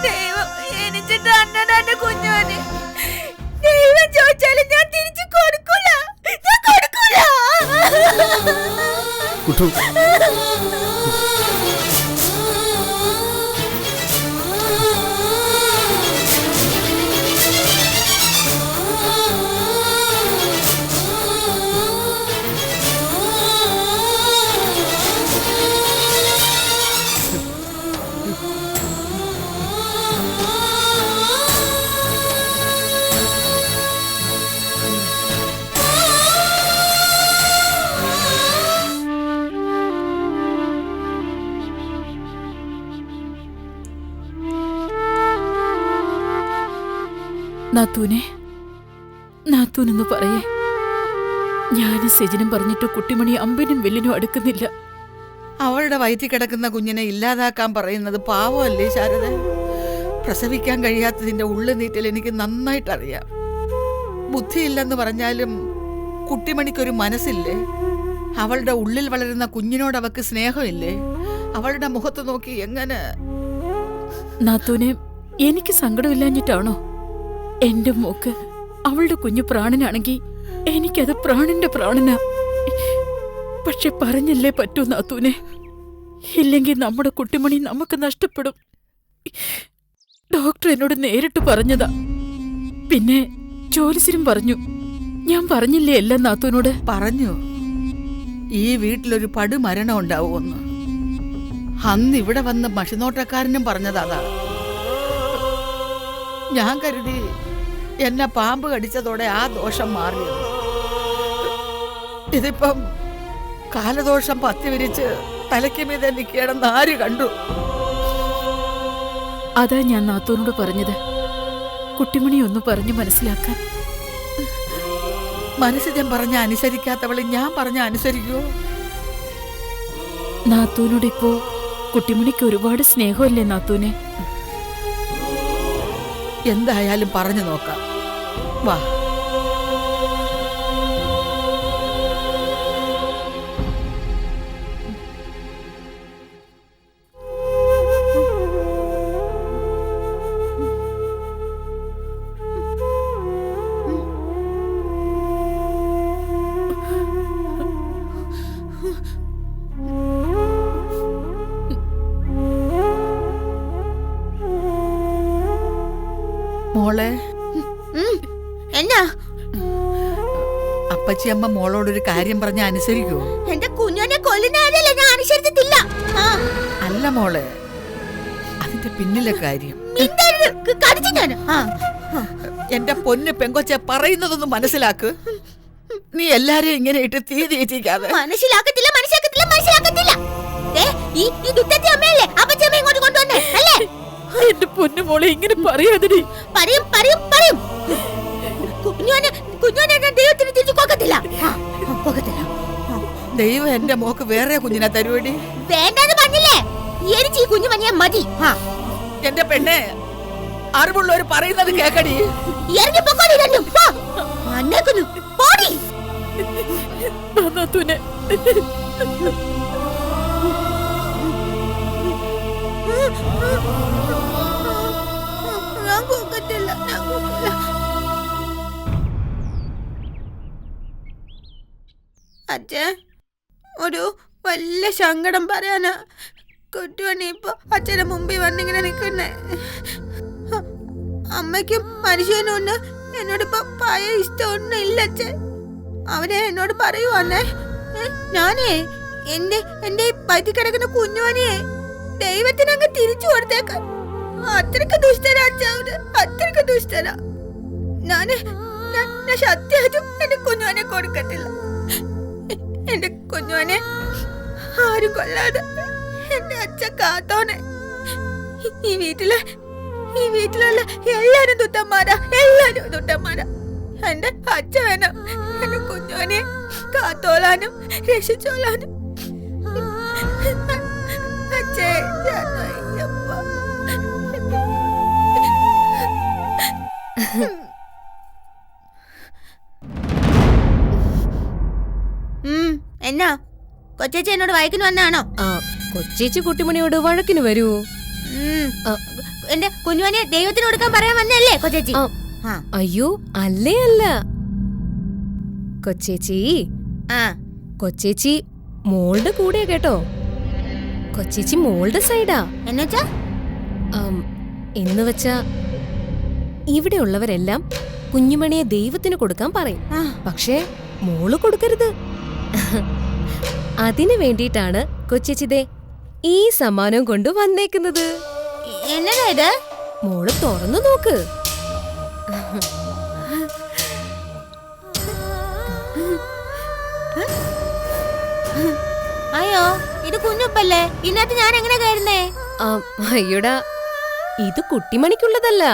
ദൈവം എനിച്ചിട്ട് അണ്ണനാന്റെ കുഞ്ഞുവന്. ദൈവം ചോദിച്ചാലും ഞാൻ തിരിച്ചു കൊടുക്കൂല. ഞാൻ കൊടുക്കൂല. കുട്ടു, നാത്തൂനെ, നാത്തൂനെന്ന് പറയേ. ഞാനും സെജിനും പറഞ്ഞിട്ട് കുട്ടിമണി അമ്പിനും വെല്ലിനും അടുക്കുന്നില്ല. അവളുടെ വയറ്റിൽ കിടക്കുന്ന കുഞ്ഞിനെ ഇല്ലാതാക്കാൻ പറയുന്നത് പാവമല്ലേ ശാരദ? പ്രസവിക്കാൻ കഴിയാത്തതിന്റെ ഉള്ളുനീറ്റൽ എനിക്ക് നന്നായിട്ടറിയാം. ബുദ്ധിയില്ലെന്ന് പറഞ്ഞാലും കുട്ടിമണിക്കൊരു മനസ്സില്ലേ? അവളുടെ ഉള്ളിൽ വളരുന്ന കുഞ്ഞിനോട് അവക്ക് സ്നേഹമില്ലേ? അവളുടെ മുഖത്ത് നോക്കി എങ്ങനെ? നാത്തൂനെ, എനിക്ക് സങ്കടമില്ലാഞ്ഞിട്ടാണോ? എന്റെ മോക്ക് അവളുടെ കുഞ്ഞു പ്രാണനാണെങ്കി എനിക്കത് പ്രാണന്റെ പ്രാണനാ. പക്ഷെ പറഞ്ഞല്ലേ പറ്റൂ നാത്തൂനെ, ഇല്ലെങ്കിൽ നമ്മുടെ കുട്ടിമണി നമുക്ക് നഷ്ടപ്പെടും. ഡോക്ടർ എന്നോട് നേരിട്ട് പറഞ്ഞതാ. പിന്നെ ജോലിസിനും പറഞ്ഞു. ഞാൻ പറഞ്ഞില്ലേ എല്ലാം നാത്തൂനോട്? പറഞ്ഞു ഈ വീട്ടിലൊരു പടുമരണം ഉണ്ടാവുമെന്ന്. അന്ന് ഇവിടെ വന്ന മഷിനോട്ടക്കാരനും പറഞ്ഞതാ. ഞാൻ കരുതി എന്നെ പാമ്പ് കടിച്ചതോടെ ആ ദോഷം മാറിയത്. ഇതിപ്പം കാലദോഷം പത്തി വിരിച്ച് തലയ്ക്ക് മീതെ നിൽക്കണമെന്ന് ആര് കണ്ടു? അതാ ഞാൻ നാത്തൂനോട് പറഞ്ഞത്, കുട്ടിമണി ഒന്ന് പറഞ്ഞു മനസ്സിലാക്കാൻ. മനസ്സിജൻ പറഞ്ഞ അനുസരിക്കാത്തവളെ ഞാൻ പറഞ്ഞ അനുസരിക്കൂ? നാത്തൂനോട് ഇപ്പോ കുട്ടിമണിക്ക് ഒരുപാട് സ്നേഹമല്ലേ നാത്തൂനെ? എന്തായാലും പറഞ്ഞു നോക്കാം. വാ. മോളെ, എന്നാ? അപ്പച്ചിയമ്മ മോളോടൊരു കാര്യം പറഞ്ഞ അനുസരിക്കൂ? എന്റെ കുഞ്ഞോനെ കൊല്ലുന്നതല്ലേ ഞാൻ അനുസരിച്ചിട്ടില്ല. അല്ല മോളെ, അതിന്റെ പിന്നിലെ കാര്യം. എന്റെ പൊന്ന് പെങ്കൊച്ച പറയുന്നതൊന്നും മനസ്സിലാക്ക്. നീ എല്ലാരെയും ഇങ്ങനെ ഇട്ട് തീ തീറ്റിക്കാതെ. മനസ്സിലാക്കത്തില്ല, മനസ്സിലാക്കത്തില്ല, മനസ്സിലാക്കത്തില്ല. ഈ ദുഃഖത്തെ അമ്മയല്ലേ അപ്പച്ചമ്മ ഇങ്ങോട്ട് കൊണ്ടുവന്നേ അല്ലേ? എന്റെ പൊന്നു മോളെ ഇങ്ങനെ പറയാതിരി. പറയും പറയും പറയും. കുഞ്ഞോനെ ദൈവത്തിന് തിരിച്ചു കൊക്കത്തില്ല. ദൈവം എന്റെ മോക്ക് വേറെ കുഞ്ഞിനെ തരുവടി. വേണ്ടെന്ന് പറഞ്ഞില്ലേ? എനിക്ക് ഈ കുഞ്ഞു മണിയാ മതി. എന്റെ പെണ്ണെ, അറിവുള്ളവർ പറയുന്നത് കേക്കടി. ഇറങ്ങി പൊക്കോടി രണ്ടും. അന്നേക്കുന്നു പോടി. നാത്തൂനെ, ഞാൻ കൊക്കത്തില്ല, ഞാൻ കൊക്കില്ല. അച്ഛേ, ഒരു വല്ല സങ്കടം പറയാനാ കുട്ടുവണ്ണി ഇപ്പൊ അച്ഛന്റെ മുമ്പിൽ വന്നിങ്ങനെ നിൽക്കുന്നേ. അമ്മയ്ക്കും മനുഷ്യനും ഒന്ന് എന്നോടിപ്പോ പഴയ ഇഷ്ടമൊന്നും ഇല്ല അച്ഛൻ. അവരെ എന്നോട് പറയുവാന്നേ, ഞാനേ എന്റെ പറ്റി കിടക്കുന്ന കുഞ്ഞുവനെ ദൈവത്തിനങ്ങ് തിരിച്ചു കൊടുത്തേക്കാൻ. അത്രക്ക് ദുഷ്ടരാ അച്ഛാവര്, അത്രക്ക് ദുഷ്ടരാ. ഞാൻ സത്യമായിട്ടും എന്റെ കുഞ്ഞുവനെ കൊടുക്കത്തില്ല. എന്റെ കുഞ്ഞുവനെ ആരും കൊല്ലാതെ എന്റെ അച്ഛൻ കാത്തോനെ. ഈ വീട്ടിലുള്ള എല്ലാരും ദുഷ്ടന്മാരാ, എല്ലാരും ദുഷ്ടന്മാരാ. എന്റെ അച്ഛൻ വേണം എന്റെ കുഞ്ഞുവനെ കാത്തോളാനും രക്ഷിച്ചോളാനും. അച്ഛേ, എന്നാ കൊച്ചേച്ചി എന്നോട് വഴക്കിന് വന്നാണോ? കൊച്ചേച്ചി കുട്ടിമണിയോട് വഴക്കിന് വരൂ? എന്റെ കുഞ്ഞുവനെ ദൈവത്തിന് കൊടുക്കാൻ പറയാൻ വന്നല്ലേ കൊച്ചേച്ചി? അയ്യോ, അല്ലേ അല്ല. കൊച്ചേച്ചി കൊച്ചേച്ചി മോളുടെ കൂടെയാ കേട്ടോ. കൊച്ചേച്ചി മോളുടെ സൈഡാ. എന്നുവെച്ചാ? എന്ന് വെച്ചാ ഇവിടെ ഉള്ളവരെല്ലാം കുഞ്ഞുമണിയെ ദൈവത്തിന് കൊടുക്കാൻ പറയും, പക്ഷേ മോള് കൊടുക്കരുത്. അതിനു വേണ്ടിയിട്ടാണ് കൊച്ചേച്ചിതേ ഈ സമ്മാനം കൊണ്ട് വന്നേക്കുന്നത്. എന്നതാ ഇത്? മോള് തുറന്നു നോക്ക്. അയ്യോ, ഇത് കുഞ്ഞുപ്പല്ലേ? ഇതിനകത്ത് ഞാൻ എങ്ങനെ കയറുന്നേ? അയ്യോടാ, ഇത് കുട്ടിമണിക്കുള്ളതല്ല,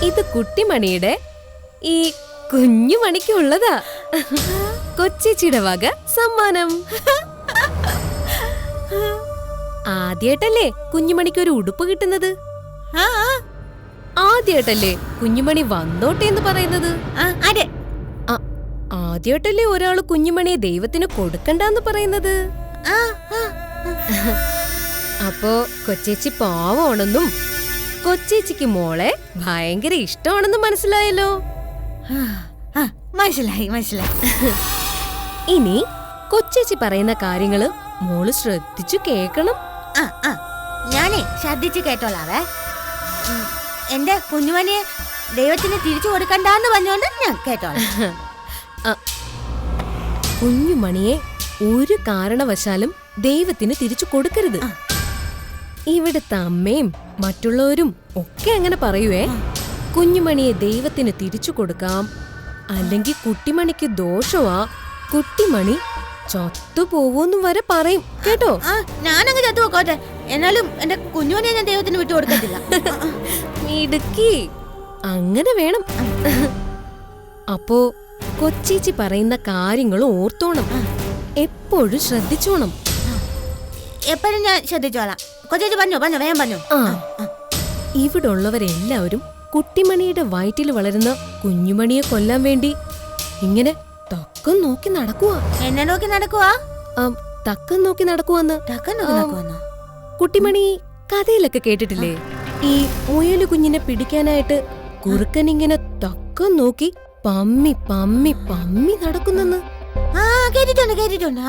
ഇത് കുട്ടിമണിയുടെ ഈ കുഞ്ഞുമണിക്കുള്ളതാ. കൊച്ചേച്ചിയുടെ വക സമ്മാനം. ആദ്യായിട്ടല്ലേ കുഞ്ഞുമണിക്ക് ഒരു ഉടുപ്പ് കിട്ടുന്നത്? ആദ്യായിട്ടല്ലേ കുഞ്ഞുമണി വന്നോട്ടെ എന്ന് പറയുന്നത്? ആദ്യായിട്ടല്ലേ ഒരാള് കുഞ്ഞുമണിയെ ദൈവത്തിന് കൊടുക്കണ്ടെന്ന് പറയുന്നത്? അപ്പോ കൊച്ചേച്ചി പാവമാണെന്നും കൊച്ചേച്ചിക്ക് മോളെ ഭയങ്കര ഇഷ്ടമാണെന്നും മനസ്സിലായല്ലോ. മനസ്സിലായി മനസ്സിലായി. ഇനി കൊച്ചേച്ചി പറയുന്ന കാര്യങ്ങള് മോള് ശ്രദ്ധിച്ചു കേക്കണം. ഞാനേ ശ്രദ്ധിച്ചു കേട്ടോളാവേ. എന്റെ കുഞ്ഞുമണിയെ ദൈവത്തിന് തിരിച്ചു കൊടുക്കണ്ടെന്ന് പറഞ്ഞോണ്ട് ഞാൻ കേട്ടോളാം. കുഞ്ഞുമണിയെ ഒരു കാരണവശാലും ദൈവത്തിന് തിരിച്ചു കൊടുക്കരുത്. ഇവിടുത്തെ അമ്മയും മറ്റുള്ളവരും ഒക്കെ അങ്ങനെ പറയുവേ. കുഞ്ഞുമണിയെ ദൈവത്തിന് തിരിച്ചു കൊടുക്കാം, അല്ലെങ്കിൽ കുട്ടിമണിക്ക് ദോഷവാ, കുട്ടിമണി ചത്തുപോവൂന്ന് വരെ പറയും കേട്ടോ. ഞാനങ്ങ് ചത്തു പോക്കോട്ടെ, എന്നാലും എന്റെ കുഞ്ഞുമണിയെ ഞാൻ ദൈവത്തിന് വിട്ടു കൊടുക്കത്തില്ല. മിടുക്കി, അങ്ങനെ വേണം. അപ്പോ കൊച്ചേച്ചി പറയുന്ന കാര്യങ്ങൾ ഓർത്തോണം, എപ്പോഴും ശ്രദ്ധിച്ചോണം. എപ്പോഴും ഞാൻ ശ്രദ്ധിച്ചോളാം. കൊച്ചേച്ചി പറഞ്ഞോ പറഞ്ഞോ വേഗം പറഞ്ഞോ. ഇവിടെ ഉള്ളവരെല്ലാവരും കുട്ടിമണിയുടെ വയറ്റിൽ വളരുന്ന കുഞ്ഞുമണിയെ കൊല്ലാൻ വേണ്ടി ഇങ്ങനെ തക്കം നോക്കി നടക്കുവാ. എന്നെ നോക്കി നടക്കുവാ? തക്കം നോക്കി നടക്കുവാന്ന്. തക്കം നോക്കി നടക്കുവാന്നോ? കുട്ടിമണി കഥയിലൊക്കെ കേട്ടിട്ടില്ലേ? ഈ മുയലു കുഞ്ഞിനെ പിടിക്കാനായിട്ട് കുറുക്കനിങ്ങനെ തക്കം നോക്കി പമ്മി പമ്മി പമ്മി നടക്കുന്നെന്ന്. കേട്ടിട്ടുണ്ട് കേട്ടിട്ടുണ്ട്.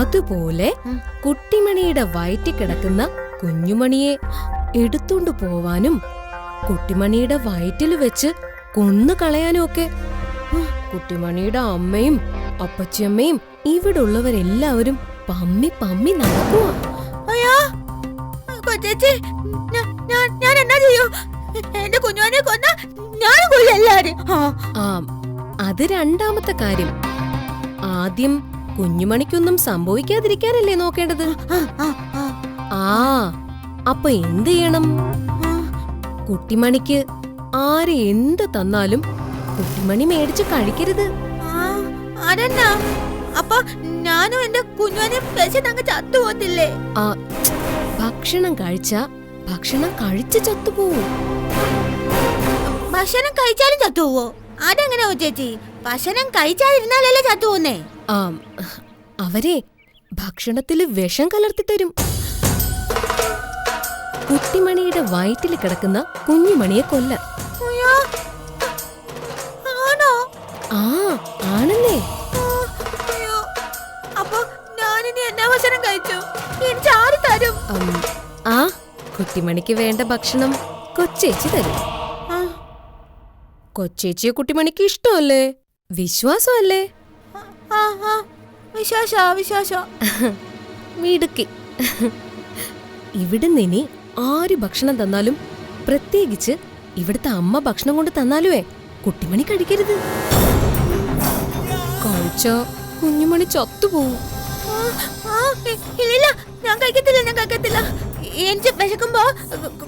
അതുപോലെ കുട്ടിമണിയുടെ വയറ്റിൽ കിടക്കുന്ന കുഞ്ഞുമണിയെ എടുത്തോണ്ടു പോവാനും കുട്ടിമണിയുടെ വയറ്റിൽ വെച്ച് കൊന്നു കളയാനും ഒക്കെ കുട്ടിമണിയുടെ അമ്മയും അപ്പച്ചിയമ്മയും ഇവിടെ ഉള്ളവരെല്ലാവരും പമ്മി പമ്മി നടക്കുവാ. കൊച്ചേച്ചി, ഞാൻ എന്നാ ചെയ്യൂ? എന്റെ കുഞ്ഞുമണിയെ കൊന്ന ഞാൻ കൊല്ലാരും. അത് രണ്ടാമത്തെ കാര്യം. ആദ്യം കുഞ്ഞുമണിക്കൊന്നും സംഭവിക്കാതിരിക്കാനല്ലേ നോക്കേണ്ടത്. അപ്പൊ എന്ത് ചെയ്യണം? കുട്ടിമണിക്ക് ആര് എന്ത് തന്നാലും കുട്ടിമണി മേടിച്ച് കഴിക്കരുത്. അതെന്നാ? അപ്പൊ ഞാനും എന്റെ കുഞ്ഞുമണി വിശന്നങ്ങ് ചത്തുപോകത്തില്ലേ? ഭക്ഷണം കഴിച്ച് ചത്തുപോവും. ഭക്ഷണം കഴിച്ചാലും ചത്തുപോവോ? അതെങ്ങനെ ചേച്ചി? ഭക്ഷണം കഴിച്ചാതിരുന്നാലല്ലേ ചത്തുപോന്നേ? അവരെ ഭക്ഷണത്തില് വിഷം കലർത്തി തരും. കുട്ടിമണിയുടെ വയറ്റിൽ കിടക്കുന്ന കുഞ്ഞുമണിയെ കൊല്ല. ആണെന്നേ. അപ്പൊ ഞാനിനി എന്നാ ഭക്ഷണം കഴിച്ചു? എനിക്ക് ആര് തരും? കുട്ടിമണിക്ക് വേണ്ട ഭക്ഷണം കൊച്ചേച്ചി തരും. കൊച്ചേച്ചിയെ കുട്ടിമണിക്ക് ഇഷ്ടമല്ലേ? വിശ്വാസമല്ലേ? വിശ്വാസം. മിടുക്കി. ഇവിടുന്ന് ഇനി ആര് ഭക്ഷണം തന്നാലും, പ്രത്യേകിച്ച് ഇവിടുത്തെ അമ്മ ഭക്ഷണം കൊണ്ട് തന്നാലുവേ കുട്ടിമണി കഴിക്കരുത്. കഴിച്ചോ കുഞ്ഞുമണി ചത്തുപോവും. ഇല്ല, ഞാൻ കഴിക്കത്തില്ല. എനിക്ക് വിശക്കുമ്പോ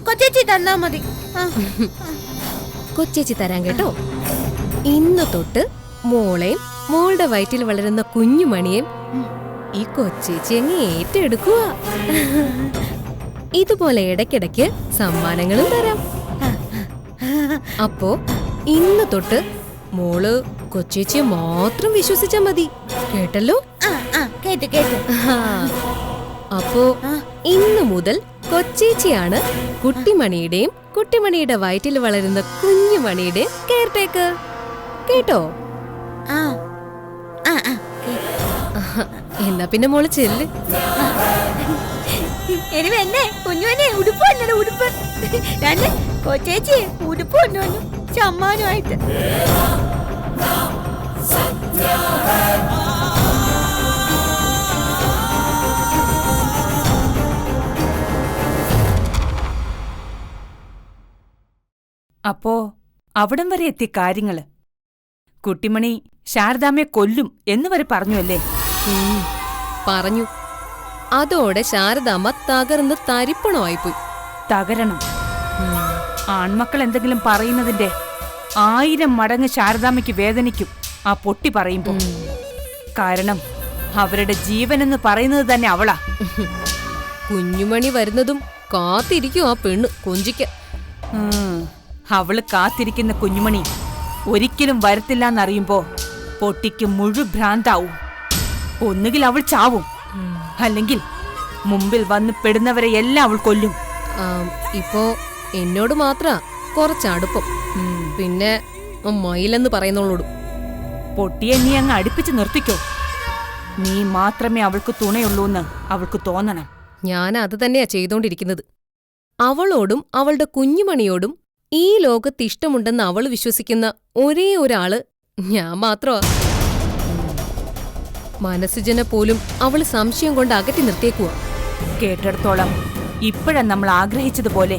കൊച്ചേച്ചി തന്നാ മതി. കൊച്ചേച്ചി തരാൻ കേട്ടോ. ഇന്ന് തൊട്ട് മോളെയും മോളുടെ വയറ്റിൽ വളരുന്ന കുഞ്ഞുമണിയെയും ഈ കൊച്ചേച്ചി അങ്ങ് ഏറ്റെടുക്കുക. ഇതുപോലെ ഇടയ്ക്കിടയ്ക്ക് സമ്മാനങ്ങളും തരാം. അപ്പോ ഇന്ന് തൊട്ട് മോള് കൊച്ചേച്ചിയെ മാത്രം വിശ്വസിച്ചാ മതി. കേട്ടല്ലോ? കേട്ടു. അപ്പോ ഇന്നു മുതൽ കൊച്ചേച്ചിയാണ് കുട്ടിമണിയുടെയും കുട്ടിമണിയുടെ വയറ്റിൽ വളരുന്ന കുഞ്ഞുമണിയുടെയും കെയർ ടേക്കർ. കേട്ടോ? എന്നാ പിന്നെ മോള് ചെല്ല്. എന്നെ കുഞ്ഞുമനെ ഉടുപ്പ് രണ്ട് കൊച്ചേച്ചി ഉടുപ്പ് കൊണ്ടുവന്നു സമ്മാനമായിട്ട്. അപ്പോ അവിടം വരെ എത്തി കാര്യങ്ങള്. കുട്ടിമണി ശാരദാമ്മയെ കൊല്ലും എന്ന് വരെ പറഞ്ഞു അല്ലേ? പറഞ്ഞു. അതോടെ ശാരദാമ്മ തകർന്ന് തരിപ്പണമായിപ്പോയി. തകരണം. ആൺമക്കൾ എന്തെങ്കിലും പറയുന്നതിന്റെ 1000 മടങ്ങ് ശാരദാമ്മയ്ക്ക് വേദനിക്കും ആ പൊട്ടി പറയുമ്പോ. കാരണം അവരുടെ ജീവനെന്ന് പറയുന്നത് തന്നെ അവളാ. കുഞ്ഞുമണി വരുന്നതും കാത്തിരിക്കും ആ പെണ്ണ് കൊഞ്ചിക്ക. അവള് കാത്തിരിക്കുന്ന കുഞ്ഞുമണി ഒരിക്കലും വരത്തില്ലെന്നറിയുമ്പോ പൊട്ടിക്ക് മുഴുഭ്രാന്താവും. ഒന്നുകിൽ അവൾ ചാവും, അല്ലെങ്കിൽ മുമ്പിൽ വന്ന് പെടുന്നവരെ എല്ലാം അവൾ കൊല്ലും. ഇപ്പോ എന്നോട് മാത്ര കുറച്ചടുപ്പം, പിന്നെ മയിലെന്ന് പറയുന്നവളോടും. പൊട്ടിയെ നീ അങ്ങ് അടുപ്പിച്ച് നിർത്തിക്കോ. നീ മാത്രമേ അവൾക്ക് തുണയുള്ളൂന്ന് അവൾക്ക് തോന്നണം. ഞാൻ അത് തന്നെയാ ചെയ്തോണ്ടിരിക്കുന്നത്. അവളോടും അവളുടെ കുഞ്ഞുമണിയോടും ഈ ലോകത്ത് ഇഷ്ടമുണ്ടെന്ന് അവൾ വിശ്വസിക്കുന്ന ഒരേ ഒരാള് ഞാൻ മാത്രമാ. മനസ്സുജനെ പോലും അവള് സംശയം കൊണ്ട് അകറ്റി നിർത്തിയേക്കുവാ. കേട്ടിടത്തോളം ഇപ്പോഴാ നമ്മൾ ആഗ്രഹിച്ചതുപോലെ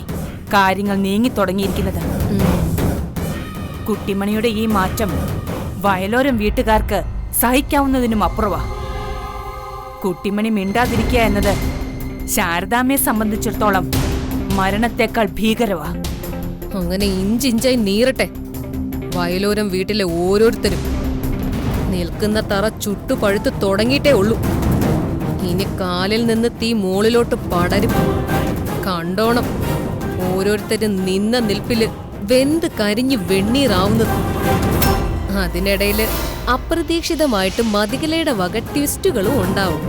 കാര്യങ്ങൾ നീങ്ങിത്തുടങ്ങിയിരിക്കുന്നത്. കുട്ടിമണിയുടെ ഈ മാറ്റം വയലോരം വീട്ടുകാർക്ക് സഹിക്കാവുന്നതിനും അപ്പുറവാ. കുട്ടിമണി മിണ്ടാതിരിക്കുക എന്നത് ശാരദാമ്മയെ സംബന്ധിച്ചിടത്തോളം മരണത്തെക്കാൾ ഭീകരവാ. അങ്ങനെ ഇഞ്ചിഞ്ചായി നീറട്ടെ വയലോരം വീട്ടിലെ ഓരോരുത്തരും. നിൽക്കുന്ന തറ ചുട്ടുപഴുത്ത് തുടങ്ങിയിട്ടേ ഉള്ളൂ. ഇനി കാലിൽ നിന്ന് തീ മുകളിലോട്ട് പടരും. കണ്ടോണം ഓരോരുത്തരും നിന്ന നിൽപ്പില് വെന്ത് കരിഞ്ഞ് വെണ്ണീറാവുന്നത്. അതിനിടയില് അപ്രതീക്ഷിതമായിട്ട് മതികലയുടെ വക ട്വിസ്റ്റുകളും ഉണ്ടാവും.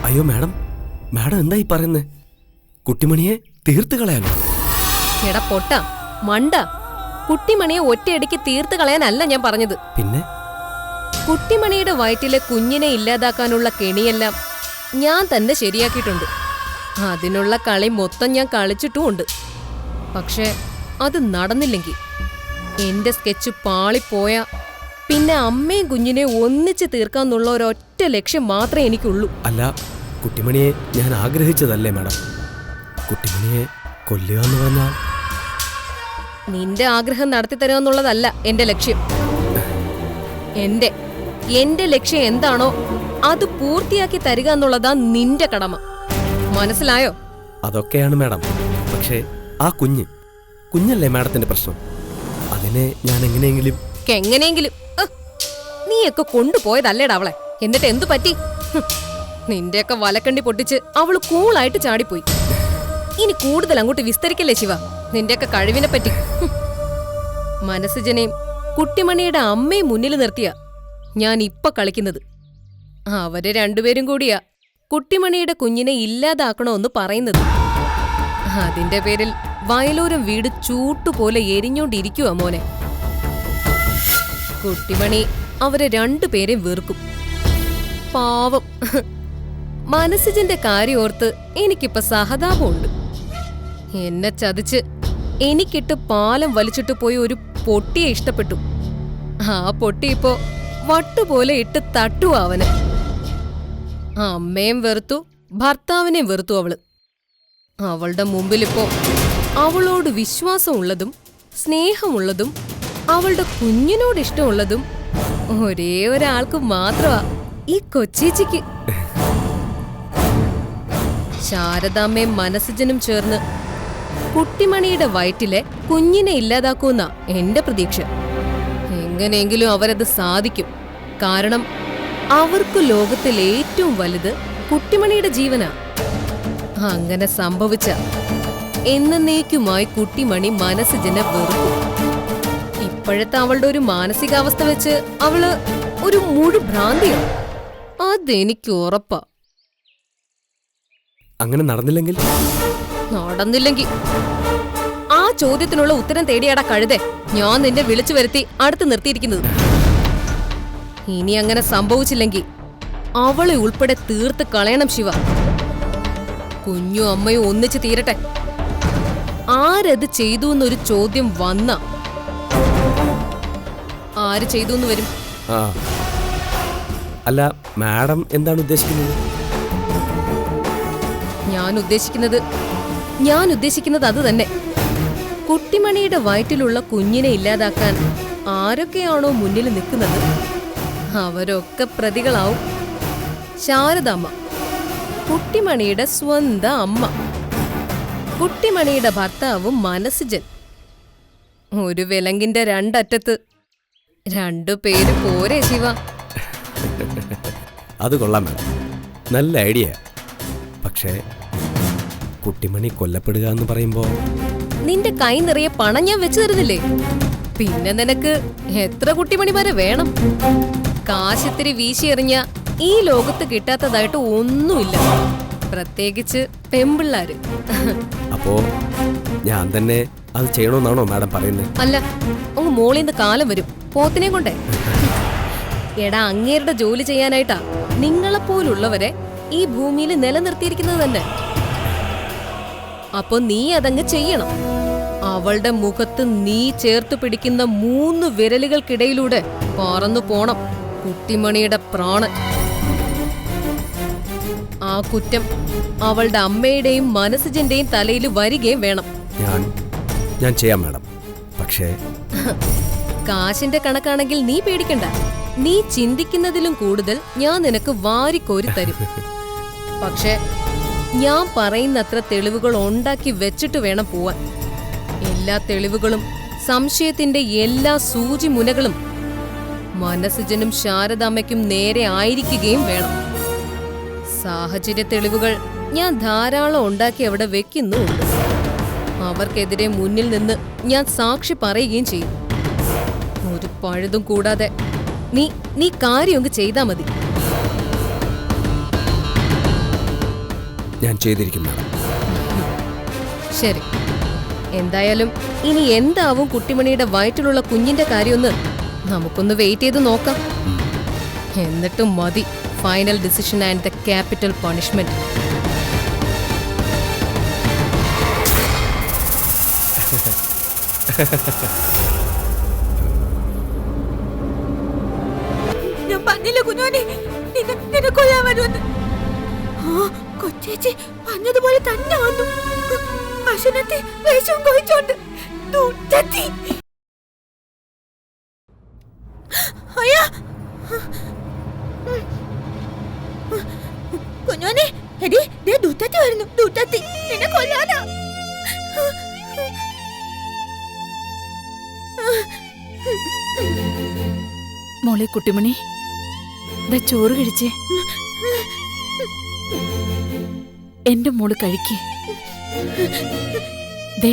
അയ്യോ മാഡം, മാഡം എന്താ ഈ പറയുന്നേ? കുട്ടിമണിയെ തീർത്ത് കളയാനോ? എടാ പൊട്ട മണ്ട, കുട്ടിമണിയെ ഒറ്റയടിക്ക് തീർത്ത് കളയാനല്ല ഞാൻ പറഞ്ഞത്. പിന്നെ കുട്ടിമണിയുടെ വയറ്റിലെ കുഞ്ഞിനെ ഇല്ലാതാക്കാനുള്ള കെണിയെല്ലാം ഞാൻ തന്നെ ശരിയാക്കിയിട്ടുണ്ട്. അതിനുള്ള കളി മൊത്തം ഞാൻ കളിച്ചിട്ടുമുണ്ട്. പക്ഷെ അത് നടന്നില്ലെങ്കിൽ, എന്റെ സ്കെച്ച് പാളിപ്പോയാ പിന്നെ അമ്മയും കുഞ്ഞിനെ ഒന്നിച്ച് തീർക്കാന്നുള്ള ഒരൊറ്റ ലക്ഷ്യം മാത്രമേ എനിക്കുള്ളൂ. അല്ല, കുട്ടിമണിയെ ഞാൻ ആഗ്രഹിച്ചതല്ലേ മാഡം. കുട്ടിമണിയെ കൊല്ലുക എന്ന് പറഞ്ഞാൽ നിന്റെ ആഗ്രഹം നടത്തിത്തരുക എന്നുള്ളതല്ല എന്റെ ലക്ഷ്യം. എന്റെ ലക്ഷ്യം എന്താണോ അത് പൂർത്തിയാക്കി തരിക എന്നുള്ളതാ നിന്റെ കടമ. മനസ്സിലായോ? അതൊക്കെയാണ് മാഡം. പക്ഷേ ആ കുഞ്ഞല്ലേ മാഡത്തിന്റെ പ്രശ്നം. അതിനെ ഞാൻ എങ്ങനെയെങ്കിലും നീയൊക്കെ കൊണ്ടുപോയതല്ലേടാ അവളെ. എന്നിട്ട് എന്തു പറ്റി? നിന്റെയൊക്കെ വലക്കണ്ടി പൊട്ടിച്ച് അവള് കൂളായിട്ട് ചാടിപ്പോയി. ഇനി കൂടുതൽ അങ്ങോട്ട് വിസ്തരിക്കല്ലേ ശിവ നിന്റെയൊക്കെ കഴിവിനെ പറ്റി. മനസ്സുജനെയും കുട്ടിമണിയുടെ അമ്മയും മുന്നിൽ നിർത്തിയ ഞാൻ ഇപ്പൊ കളിക്കുന്നത്. അവര് രണ്ടുപേരും കൂടിയാ കുട്ടിമണിയുടെ കുഞ്ഞിനെ ഇല്ലാതാക്കണമെന്ന് പറയുന്നത്. അതിന്റെ പേരിൽ വയലൂരം വീട് ചൂട്ടുപോലെ എരിഞ്ഞോണ്ടിരിക്കുവാ മോനെ. കുട്ടിമണി അവരെ രണ്ടുപേരെയും വെറുക്കും. പാവം മനസ്സുജന്റെ കാര്യോർത്ത് എനിക്കിപ്പോ സഹതാപമുണ്ട്. എന്നെ ചതിച്ച് എനിക്കിട്ട് പാലം വലിച്ചിട്ട് പോയി ഒരു പൊട്ടിയെ ഇഷ്ടപ്പെട്ടു. ആ പൊട്ടി ഇപ്പോ വട്ടുപോലെ ഇട്ട് തട്ടുവാ അവന്. അമ്മയും വെറുത്തു, ഭർത്താവിനെയും വെറുത്തു അവള്. അവളുടെ മുമ്പിലിപ്പോ അവളോട് വിശ്വാസമുള്ളതും സ്നേഹമുള്ളതും അവളുടെ കുഞ്ഞിനോട് ഇഷ്ടമുള്ളതും ഒരേ ഒരാൾക്ക് മാത്രമാ, ഈ കൊച്ചേച്ചിക്ക്. ശാരദാമ്മയും മനസ്സുജനും ചേർന്ന് കുട്ടിമണിയുടെ വയറ്റിലെ കുഞ്ഞിനെ ഇല്ലാതാക്കുന്ന എന്റെ പ്രതീക്ഷ. എങ്ങനെയെങ്കിലും അവരത് സാധിക്കും. കാരണം അവർക്ക് ലോകത്തിൽ ഏറ്റവും വലുത് കുട്ടിമണിയുടെ ജീവനാ. അങ്ങനെ സംഭവിച്ച എന്നേക്കുമായി കുട്ടിമണി മനസ്സുജനെ വെറുക്കും. ഇപ്പോഴത്തെ അവളുടെ ഒരു മാനസികാവസ്ഥ വെച്ച് അവള് ഒരു മുഴുഭ്രാന്തിയോ? അതെനിക്ക് ഉറപ്പാ. അങ്ങനെ നടന്നില്ലെങ്കിൽ ആ ചോദ്യത്തിനുള്ള ഉത്തരം തേടിയാടാ കഴുതേ ഞാൻ നിന്നെ വിളിച്ചു വരുത്തി അടുത്ത് നിർത്തിയിരിക്കുന്നത്. ഇനി അങ്ങനെ സംഭവിച്ചില്ലെങ്കിൽ അവളെ ഉൾപ്പെടെ തീർത്ത് കളയണം ശിവ. കുഞ്ഞും അമ്മയും ഒന്നിച്ച് തീരട്ടെ. ആരത് ചെയ്തു എന്നൊരു ചോദ്യം വന്ന ആര് ചെയ്തു എന്ന് വരും. അല്ല, മാഡം എന്താണ് ഉദ്ദേശിക്കുന്നത്? ഞാൻ ഉദ്ദേശിക്കുന്നത് അത് തന്നെ. കുട്ടിമണിയുടെ വയറ്റിലുള്ള കുഞ്ഞിനെ ഇല്ലാതാക്കാൻ ആരൊക്കെയാണോ മുന്നിൽ നിൽക്കുന്നത് അവരൊക്കെ പ്രതികളാവും. ശാരദാമ്മ, കുട്ടിമണിയുടെ സ്വന്തം അമ്മ. കുട്ടിമണിയുടെ ഭർത്താവും മനസ്സുജൻ. ഒരു വിലങ്ങിന്റെ രണ്ടറ്റത്ത് രണ്ടു പേര് പോരെ ശിവ? അത് കൊള്ളാം മാഡം, നല്ല ഐഡിയ. പക്ഷേ കുട്ടിമണി കൊല്ലപ്പെടുക എന്ന് പറയുമ്പോ നിന്റെ കൈ നിറയെ പണം ഞാൻ വെച്ചു തരുന്നില്ലേ? പിന്നെ നിനക്ക് എത്ര കുട്ടിമണിമാരെ വേണം? കാശിത്തിരി വീശിയെറിഞ്ഞ ഈ ലോകത്ത് കിട്ടാത്തതായിട്ട് ഒന്നുമില്ല, പ്രത്യേകിച്ച് പെമ്പിള്ളാര്. അപ്പോ ഞാൻ തന്നെ അത് ചെയ്യണമെന്നാണോ മാഡം പറയുന്നത്? അല്ല, അങ്ങ് മോളിന്ന് കാലം വരും പോത്തിനെ കൊണ്ടേ. എടാ, അങ്ങേരുടെ ജോലി ചെയ്യാനായിട്ടാ നിങ്ങളെപ്പോലുള്ളവരെ ഈ ഭൂമിയിൽ നിലനിർത്തിയിരിക്കുന്നത് തന്നെ. അപ്പൊ നീ അതങ്ങ് ചെയ്യണം. അവളുടെ മുഖത്ത് നീ ചേർത്ത് പിടിക്കുന്ന 3 വിരലുകൾക്കിടയിലൂടെ പറന്നു പോണം കുട്ടിമണിയുടെ പ്രാണൻ. ആ കുറ്റം അവളുടെ അമ്മയുടെയും മനസ്സുജന്റെയും തലയിൽ വരികയും വേണം. ഞാൻ ചെയ്യാം മാഡം. പക്ഷേ കാശിന്റെ കണക്കാണെങ്കിൽ നീ പേടിക്കണ്ട. നീ ചിന്തിക്കുന്നതിലും കൂടുതൽ ഞാൻ നിനക്ക് വാരിക്കോരി തരും. പക്ഷെ ഞാൻ പറയുന്നത്ര തെളിവുകൾ ഉണ്ടാക്കി വെച്ചിട്ട് വേണം പോവാൻ. എല്ലാ തെളിവുകളും, സംശയത്തിന്റെ എല്ലാ സൂചി മുനകളും മനസ്സുജനും ശാരദാമ്മയ്ക്കും നേരെ ആയിരിക്കുകയും വേണം. സാഹചര്യ തെളിവുകൾ ഞാൻ ധാരാളം ഉണ്ടാക്കി അവിടെ വെക്കുന്നുമുണ്ട്. അവർക്കെതിരെ മുന്നിൽ നിന്ന് ഞാൻ സാക്ഷി പറയുകയും ചെയ്യും. ഒരു പഴുതും കൂടാതെ നീ കാര്യമൊക്കെ ചെയ്താ മതി. ഞാൻ ചെയ്തിരിക്കും മാഡം. ശരി, എന്തായാലും ഇനി എന്താവും കുട്ടിമണിയുടെ വയറ്റിലുള്ള കുഞ്ഞിന്റെ കാര്യമൊന്ന് നമുക്കൊന്ന് വെയിറ്റ് ചെയ്ത് നോക്കാം. എന്നിട്ടും മതി final decision and the capital punishment. ഞാൻ പറഞ്ഞില്ല കുഞ്ഞോനെ, നിന്നെ കൊല്ലാൻ വരുമെന്ന്. കൊച്ചേച്ചി പറഞ്ഞതുപോലെ തന്നെ വന്നു. ഭക്ഷണത്തെ വേഷവും കൊഴിച്ചോണ്ട് ദൂരത്തി. അയ്യാ കുഞ്ഞോനെ, എടി ദേ ദൂരത്തി വരുന്നു. ദൂരത്തി നിന്നെ കൊല്ലാനാ. മോളെ കുട്ടിമണി, ചോറ് കഴിച്ചേ. എന്റെ മോള് കഴിക്കേ. ദേ,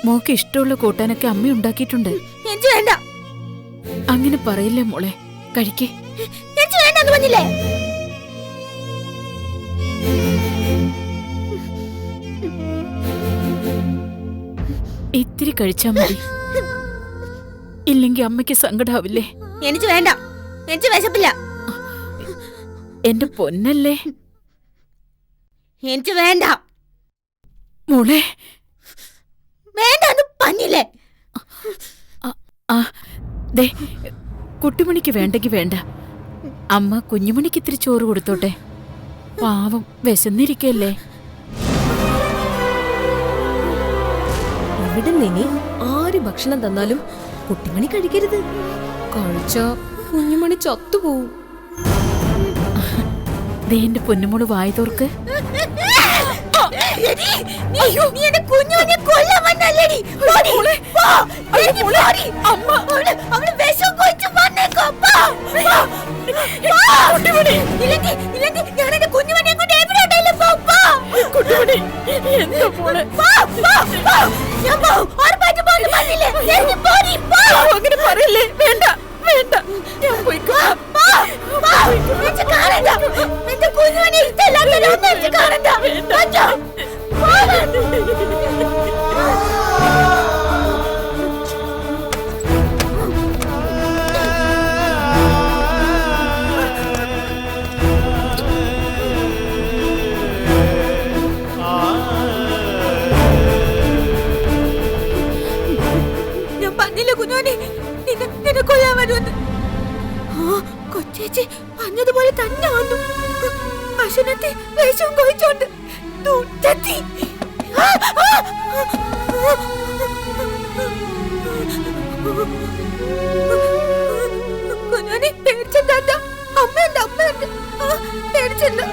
മോക്ക് ഇഷ്ടമുള്ള കൂട്ടാനൊക്കെ അമ്മ ഉണ്ടാക്കിയിട്ടുണ്ട്. എനിക്ക് വേണ്ട. അങ്ങനെ പറയില്ലേ മോളെ, കഴിക്കേ. എനിക്ക് വേണ്ടെന്ന് പറഞ്ഞില്ലേ? ഇത്തിരി കഴിച്ചാ മതി, ഇല്ലെങ്കിൽ അമ്മയ്ക്ക് സങ്കടാവില്ലേ? എനിക്ക് വേണ്ട, എനിക്ക് വിശപ്പില്ല. എന്റെ പൊന്നല്ലേ. എനിക്ക് വേണ്ട മോളെ. വേണ്ടെന്ന് പറഞ്ഞില്ലേ? ദേ, കുട്ടിമണിക്ക് വേണ്ടെങ്കി വേണ്ട. അമ്മ കുഞ്ഞുമണിക്ക് ഇത്തിരി ചോറ് കൊടുത്തോട്ടെ. പാവം വിശന്നിരിക്കല്ലേ. ഇവിടെ നിനി ആര് ഭക്ഷണം തന്നാലും കുട്ടിമണി കഴിക്കരുത്. കഴിച്ചാ കുഞ്ഞുമണി ചത്തുപോവും. ദേ, എന്റെ പൊന്നുമോള് വായ തോർക്ക്. നീ എന്റെ കുഞ്ഞുമണിയെ കൊല്ലാൻ വന്നല്ലേടി? അവള് വിഷം കൊഴിച്ച് വന്നേക്കോ. ഞാൻ എന്റെ കുഞ്ഞുമണിയെ കൊണ്ട് എവിടെയോട്ടല്ലേ അങ്ങനെ പറയല്ലേ. വേണ്ട വേണ്ട, ഞാൻ പോയിക്കോളാം. എന്റെ കുഞ്ഞുമണി ഇഷ്ടമല്ലാത്ത കാണണ്ട. ഞാൻ പറഞ്ഞില്ല കുഞ്ഞോനെ, നിന്നെ കൊല്ലാൻ വരുമെന്ന്. കൊച്ചേച്ചി പറഞ്ഞതുപോലെ തന്നെ വന്നു. ഭക്ഷണത്തെ വേഷവും കൊഴിച്ചോണ്ട് ദൂരത്തി. കുഞ്ഞോനെ പേടിച്ചെന്താ? അമ്മയുണ്ട്, അമ്മയുണ്ട്. പേടിച്ചെന്താ?